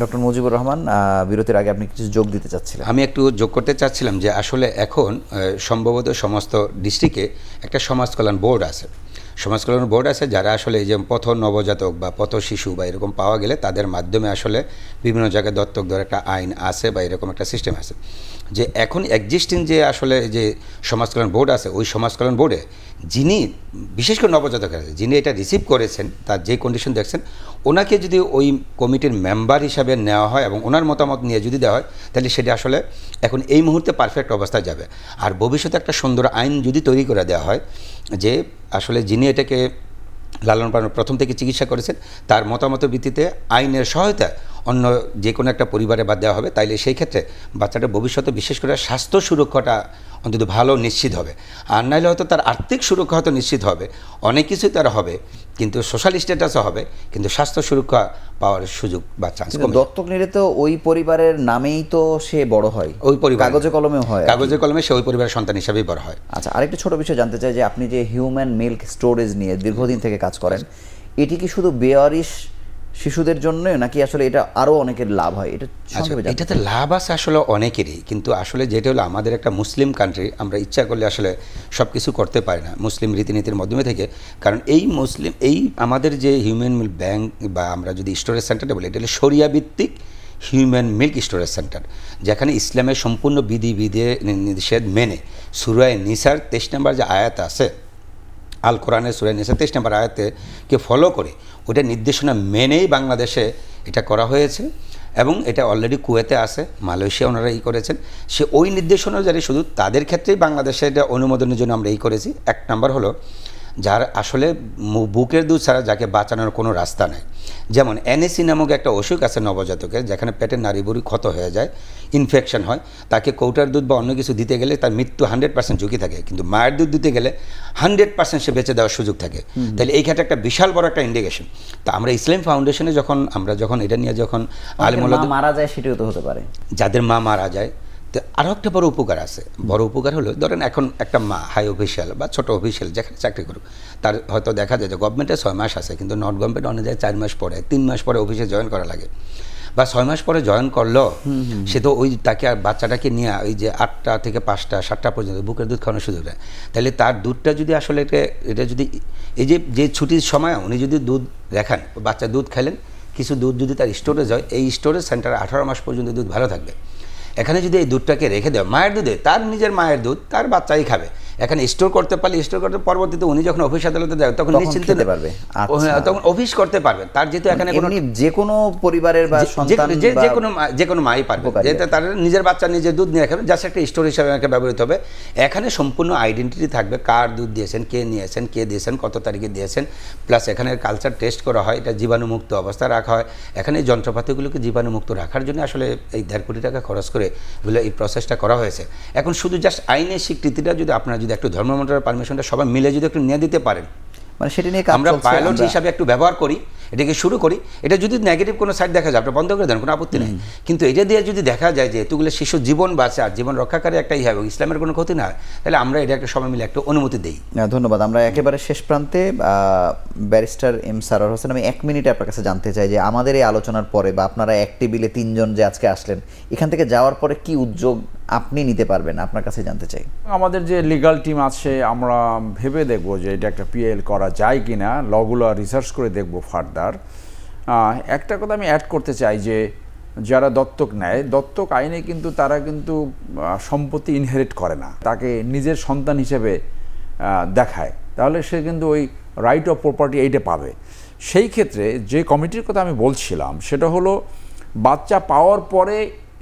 ডক্টর মুজিবুর রহমান, বিরতির আগে আপনি কিছু যোগ দিতে চাচ্ছিলেন। আমি একটু যোগ করতে চাচ্ছিলাম যে আসলে এখন সম্ভবত সমস্ত ডিস্ট্রিক্টে একটা সমাজ কল্যাণ বোর্ড আছে, সমাজকল্যাণ বোর্ড আছে যারা আসলে এই যে পথ নবজাতক বা পথ শিশু বা এরকম পাওয়া গেলে তাদের মাধ্যমে আসলে বিভিন্ন জায়গায় দত্তক দেওয়ার একটা আইন আছে বা এরকম একটা সিস্টেম আছে। যে এখন এক্সিস্টিং যে আসলে যে সমাজকল্যাণ বোর্ড আছে, ওই সমাজকল্যাণ বোর্ডে যিনি বিশেষ করে নবজাতক আছে, যিনি এটা রিসিভ করেছেন, তার যে কন্ডিশন দেখছেন, ওনাকে যদি ওই কমিটির মেম্বার হিসাবে নেওয়া হয় এবং ওনার মতামত নিয়ে যদি দেওয়া হয় তাহলে সেটা আসলে এখন এই মুহূর্তে পারফেক্ট অবস্থায় যাবে। আর ভবিষ্যতে একটা সুন্দর আইন যদি তৈরি করে দেওয়া হয় যে আসলে যিনি এটাকে লালন পালন প্রথম থেকে চিকিৎসা করেছেন তার মতামতের ভিত্তিতে আইনের সহায়তা অন্য যে কোনো একটা পরিবারে বাদ দেওয়া হবে, তাইলে সেই ক্ষেত্রে বাচ্চাটার ভবিষ্যতে বিশেষ করে স্বাস্থ্য সুরক্ষাটা অন্তত ভালো নিশ্চিত হবে। আর নাহলে হয়তো তার আর্থিক সুরক্ষা হয়তো নিশ্চিত হবে, অনেক কিছুই তার হবে, কিন্তু সোশ্যাল স্ট্যাটাসও হবে, কিন্তু স্বাস্থ্য সুরক্ষা পাওয়ার সুযোগ বা চান্স কমে। দত্তক নিলে তো ওই পরিবারের নামেই তো সে বড় হয়, ওই পরিবার কাগজে কলমেও হয়, কাগজে কলমে সে ওই পরিবারের সন্তান হিসাবেই বড় হয়। আচ্ছা, আরেকটা ছোট বিষয় জানতে চাই যে আপনি যে হিউম্যান মিল্ক স্টোরেজ নিয়ে দীর্ঘদিন থেকে কাজ করেন, এটি কি শুধু বেওয়ারিশ শিশুদের জন্য নাকি আসলে এটা আরও অনেকের লাভ হয়? এটাতে লাভ আছে আসলে অনেকেরই, কিন্তু আসলে যেটা হলো আমাদের একটা মুসলিম কান্ট্রি, আমরা ইচ্ছা করলে আসলে সব কিছু করতে পারি না মুসলিম রীতিনীতির মাধ্যমে থেকে। কারণ এই আমাদের যে হিউম্যান মিল্ক ব্যাংক বা আমরা যদি স্টোরেজ সেন্টারটা বলি, এটা হলো শরিয়া ভিত্তিক হিউম্যান মিল্ক স্টোরেজ সেন্টার, যেখানে ইসলামের সম্পূর্ণ বিধি নিষেধ মেনে সূরা নিসার 23 নম্বর যে আয়াত আছে, আল কোরআনের সূরা নিসা 23 নম্বর আয়াতকে ফলো করে ওটা নির্দেশনা মেনেই বাংলাদেশে এটা করা হয়েছে এবং এটা অলরেডি কুয়েতে আছে, মালয়েশিয়া ওনারা করেছেন। সে ওই নির্দেশনা অনুযায়ী শুধু তাদের ক্ষেত্রেই বাংলাদেশে এটা অনুমোদনের জন্য আমরা করেছি। এক নাম্বার হলো যার আসলে বুকের দুধ ছাড়া যাকে বাঁচানোর কোনো রাস্তা নেই, যেমন NAC নামক একটা অসুখ আছে নবজাতকের, যেখানে পেটের নাড়িভুড়ি ক্ষত হয়ে যায়, ইনফেকশন হয়, তাকে কৌটার দুধ বা অন্য কিছু দিতে গেলে তার মৃত্যু 100% ঝুঁকি থাকে, কিন্তু মায়ের দুধ দিতে গেলে 100% সে বেঁচে দেওয়ার সুযোগ থাকে। তাহলে এই ক্ষেত্রে একটা বিশাল বড় একটা ইন্ডিকেশন। তো আমরা ইসলাম ফাউন্ডেশনে যখন এটা নিয়ে আলেমুল্লাহ মারা যায়, সেটাও তো হতে পারে, যাদের মা মারা যায়। তো আরও একটা বড় উপকার আছে, বড় উপকার হলো ধরেন এখন একটা মা হাই অফিসিয়াল বা ছোট অফিসিয়াল যেখানে চাকরি করুক, তার হয়তো দেখা যায় যে গভর্নমেন্টে 6 মাস আছে, কিন্তু নট গভর্নমেন্ট অনেক জায়গায় 4 মাস পরে 3 মাস পরে অফিসে জয়েন করা লাগে। বা 6 মাস পরে জয়েন করলো, সে তো ওই তাকে আর বাচ্চাটাকে নিয়ে ওই যে 8টা থেকে 5টা 7টা পর্যন্ত বুকের দুধ খাওয়ানোর সুযোগ দেয়। তাহলে তার দুধটা যদি আসলে এটা যদি এই যে ছুটির সময় উনি যদি দুধ রাখেন, বাচ্চা দুধ খেলেন, কিছু দুধ যদি তার স্টোরেজ হয়, এই স্টোরেজ সেন্টারে 18 মাস পর্যন্ত দুধ ভালো থাকবে। এখানে যদি এই দুধটাকে রেখে দেয়, মায়ের দুধে, তার নিজের মায়ের দুধ তার বাচ্চাই খাবে। এখানে স্টোর করতে পারলে স্টোর করতে পরবর্তীতে উনি যখন অফিস আদালতে যায় তখন নিশ্চিন্তে পারবে, তখন অফিস করতে পারবেন। তার যেহেতু এখানে কোনো যে কোনো পরিবারের বা সন্তান যে কোনো মাই পারবে, যেটা তার নিজের বাচ্চা নিজের দুধ নিয়ে খাবেন, জাস্ট একটা স্টোর হিসাবে ব্যবহৃত হবে। এখানে সম্পূর্ণ আইডেন্টিটি থাকবে, কার দুধ দিয়েছেন, কে নিয়েছেন, কে দিয়েছেন, কত তারিখে দিয়েছেন, প্লাস এখানে কালচার টেস্ট করা হয়, এটা জীবাণুমুক্ত অবস্থায় রাখা হয়। এখানে এই যন্ত্রপাতিগুলোকে জীবাণুমুক্ত রাখার জন্য আসলে এই 1.5 কোটি টাকা খরচ করে বলে এই প্রসেসটা করা হয়েছে। এখন শুধু জাস্ট আইনের স্বীকৃতিটা যদি আপনারা যদি একটু ধর্ম মন্ত্রণালয়ের পারমিশনটা সবাই মিলে যদি একটু নিয়ে দিতে পারেন, মানে সেটা নিয়ে কাজ আমরা চলছে, পাইলট হিসাবে একটু ব্যবহার করি, এটাকে শুরু করি। এটা যদি নেগেটিভ কোনো সাইড দেখা যায় আপনি বন্ধ করে দেন, কোনো আপত্তি নেই। কিন্তু এটা দিয়ে যদি দেখা যায় যে এতগুলো শিশু জীবন বাঁচে আর জীবন রক্ষাকারী একটাই হবে, ইসলামের কোনো ক্ষতি না হয়, তাহলে আমরা এটা একটা সবাই মিলে একটা অনুমতি দিই। ধন্যবাদ। আমরা একেবারে শেষ প্রান্তে ব্যারিস্টার এম সারোয়ার হোসেন, আমি 1 মিনিটে আপনার কাছে জানতে চাই যে আমাদের এই আলোচনার পরে বা আপনারা এক টেবিলে 3 জন যে আজকে আসলেন, এখান থেকে যাওয়ার পরে কি উদ্যোগ আপনি নিতে পারবেন, আপনার কাছে জানতে চাই। আমাদের যে লিগাল টিম আছে আমরা ভেবে দেখব যে এটা একটা পিএল করা যায় কিনা, লগুলো রিসার্চ করে দেখব ফার্দার। একটা কথা আমি অ্যাড করতে চাই যে যারা দত্তক নেয়, দত্তক আইনে কিন্তু তারা কিন্তু সম্পত্তি ইনহেরিট করে না, তাকে নিজের সন্তান হিসেবে দেখায়, তাহলে সে কিন্তু ওই রাইট অফ প্রপার্টি এইটা পাবে। সেই ক্ষেত্রে যে কমিটির কথা আমি বলছিলাম সেটা হলো বাচ্চা পাওয়ার পরে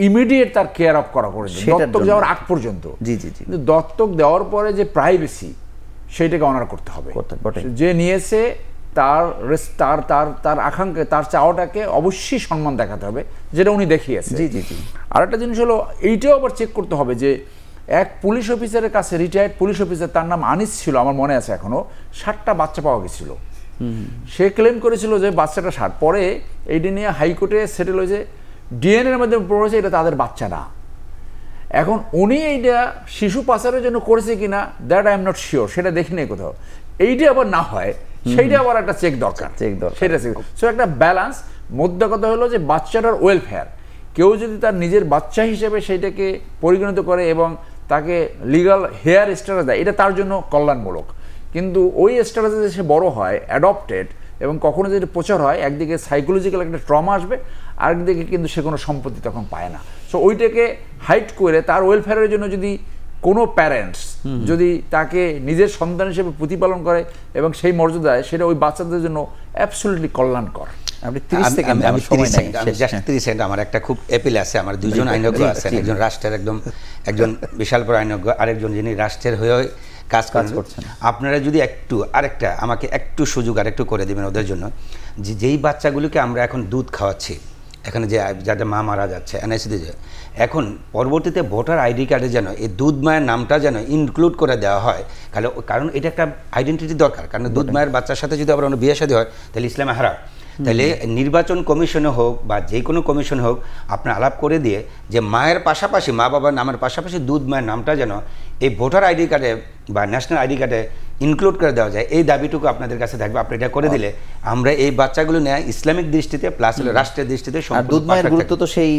ইমিডিয়েট তার কেয়ার অফ করা পর্যন্ত, দত্তক যাওয়ার আগ পর্যন্ত। জি জি জি। কিন্তু দত্তক দেওয়ার পরে যে প্রাইভেসি সেইটাকে অনার করতে হবে। যে নিয়েছে তার তার তার তার আকাঙ্ক্ষা, তার চাওয়াটাকে অবশ্যই সম্মান দেখাতে হবে, যেটা উনি দেখিয়েছে। জি জি জি। আরেকটা জিনিস হলো এইটাও আবার চেক করতে হবে যে এক পুলিশ অফিসারের কাছে, রিটায়ার্ড পুলিশ অফিসার, তার নাম আনিস ছিল, আমার মনে আছে এখনো, 7টা বাচ্চা পাওয়া গেছিল। সে ক্লেম করেছিল যে বাচ্চাটা 60, পরে এইটা নিয়ে হাইকোর্টে সেটেল হয়েছে, ডিএনএর মধ্যে পড়েছে এটা তাদের বাচ্চা না। এখন উনি এইটা শিশু পাচারের জন্য করেছে কিনা that I am not sure, সেটা দেখি নেই কোথাও। এইটা আবার না হয় সেইটা আবার একটা চেক দরকার, সেটা চেক। সো একটা ব্যালেন্স, মধ্যে কথা হলো যে বাচ্চাটার ওয়েলফেয়ার, কেউ যদি তার নিজের বাচ্চা হিসেবে সেইটাকে পরিগণিত করে এবং তাকে লিগাল হেয়ার স্ট্যাটাস দেয়, এটা তার জন্য কল্যাণমূলক। কিন্তু ওই স্ট্যাটাসে যে সে বড় হয়, অ্যাডপ্টেড, এবং কখনো যদি প্রচার হয়, একদিকে সাইকোলজিক্যাল একটা ট্রমা আসবে, আরেকদিকে কিন্তু সে কোনো সম্পত্তি তখন পায় না। সো ওইটাকে হাইড করে তার ওয়েলফেয়ারের জন্য যদি কোনো প্যারেন্টস যদি তাকে নিজের সন্তান হিসেবে প্রতিপালন করে এবং সেই মর্যাদায়, সেটা ওই বাচ্চাদের জন্য অ্যাবসলিউটলি কল্যাণকর। আমি 30 সেকেন্ড, আমার একটা খুব অ্যাপিল আছে, আমার 2 জন আইনজ্ঞ আছেন, একজন রাষ্ট্রের একজন বিশাল বড় আইনজ্ঞ, আরেকজন যিনি রাষ্ট্রের হয়ে কাজ করছেন। আপনারা যদি আরেকটা আমাকে একটু সুযোগ আরেকটু করে দেবেন ওদের জন্য, যেই বাচ্চাগুলোকে আমরা এখন দুধ খাওয়াচ্ছি, এখানে যে যাদের মা মারা যাচ্ছে এনআইসিতে, এখন পরবর্তীতে ভোটার আইডি কার্ডে যেন এই দুধ মায়ের নামটা যেন ইনক্লুড করে দেওয়া হয়, কারণ এটা একটা আইডেন্টিটি দরকার। কারণ দুধ মায়ের বাচ্চার সাথে যদি আবার বিয়ে শাদী হয় তাহলে ইসলামে হারাম। তাহলে নির্বাচন কমিশনে হোক বা যে কোনো কমিশন হোক, আপনার আলাপ করে দিয়ে যে মায়ের পাশাপাশি, মা বাবার নামের পাশাপাশি দুধ মায়ের নামটা যেন এই ভোটার আইডি কার্ডে বা ন্যাশনাল আইডি কার্ডে ইনক্লুড করে দেওয়া যায়, এই দাবিটুকু আপনাদের কাছে থাকবে। আপনি এটা করে দিলে আমরা এই বাচ্চাগুলো নেয় ইসলামিক দৃষ্টিতে প্লাস রাষ্ট্রের দৃষ্টিতে। দুধ মায়ের গুরুত্ব তো সেই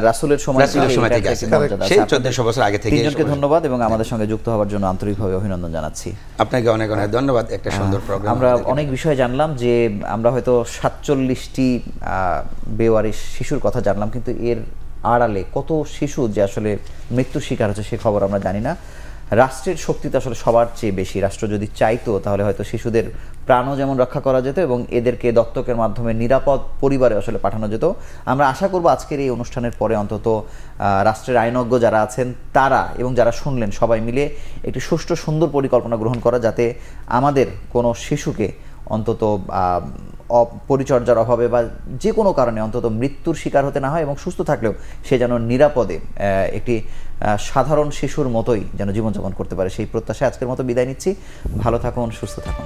রাসূলের সময় থেকে আছে, সেই 1400 বছর আগে থেকে। তিনজনকে ধন্যবাদ এবং আমাদের সঙ্গে যুক্ত হওয়ার জন্য আন্তরিকভাবে অভিনন্দন জানাচ্ছি। আপনাকে অনেক অনেক ধন্যবাদ, একটা সুন্দর প্রোগ্রাম। আমরা অনেক বিষয় জানলাম, যে আমরা হয়তো 47টি বেওয়ারিশ শিশুর কথা জানলাম, কিন্তু এর আড়ালে কত শিশু যে আসলে মৃত্যুর শিকার হচ্ছে সে খবর আমরা জানি না। রাষ্ট্রের শক্তি তো আসলে সবার চেয়ে বেশি, রাষ্ট্র যদি চাইতো তাহলে হয়তো শিশুদের প্রাণও যেমন রক্ষা করা যেত এবং এদেরকে দত্তকের মাধ্যমে নিরাপদ পরিবারে আসলে পাঠানো যেত। আমরা আশা করব আজকের এই অনুষ্ঠানের পরে অন্তত রাষ্ট্রের আইনজ্ঞ যারা আছেন তারা এবং যারা শুনলেন সবাই মিলে একটি সুষ্ঠু সুন্দর পরিকল্পনা গ্রহণ করা, যাতে আমাদের কোনো শিশুকে অন্তত পরিচর্যার অভাবে বা যে কোনো কারণে অন্তত মৃত্যুর শিকার হতে না হয় এবং সুস্থ থাকলেও সে যেন নিরাপদে একটি সাধারণ শিশুর মতোই যেন জীবনযাপন করতে পারে, সেই প্রত্যাশায় আজকের মতো বিদায় নিচ্ছি। ভালো থাকুন, সুস্থ থাকুন।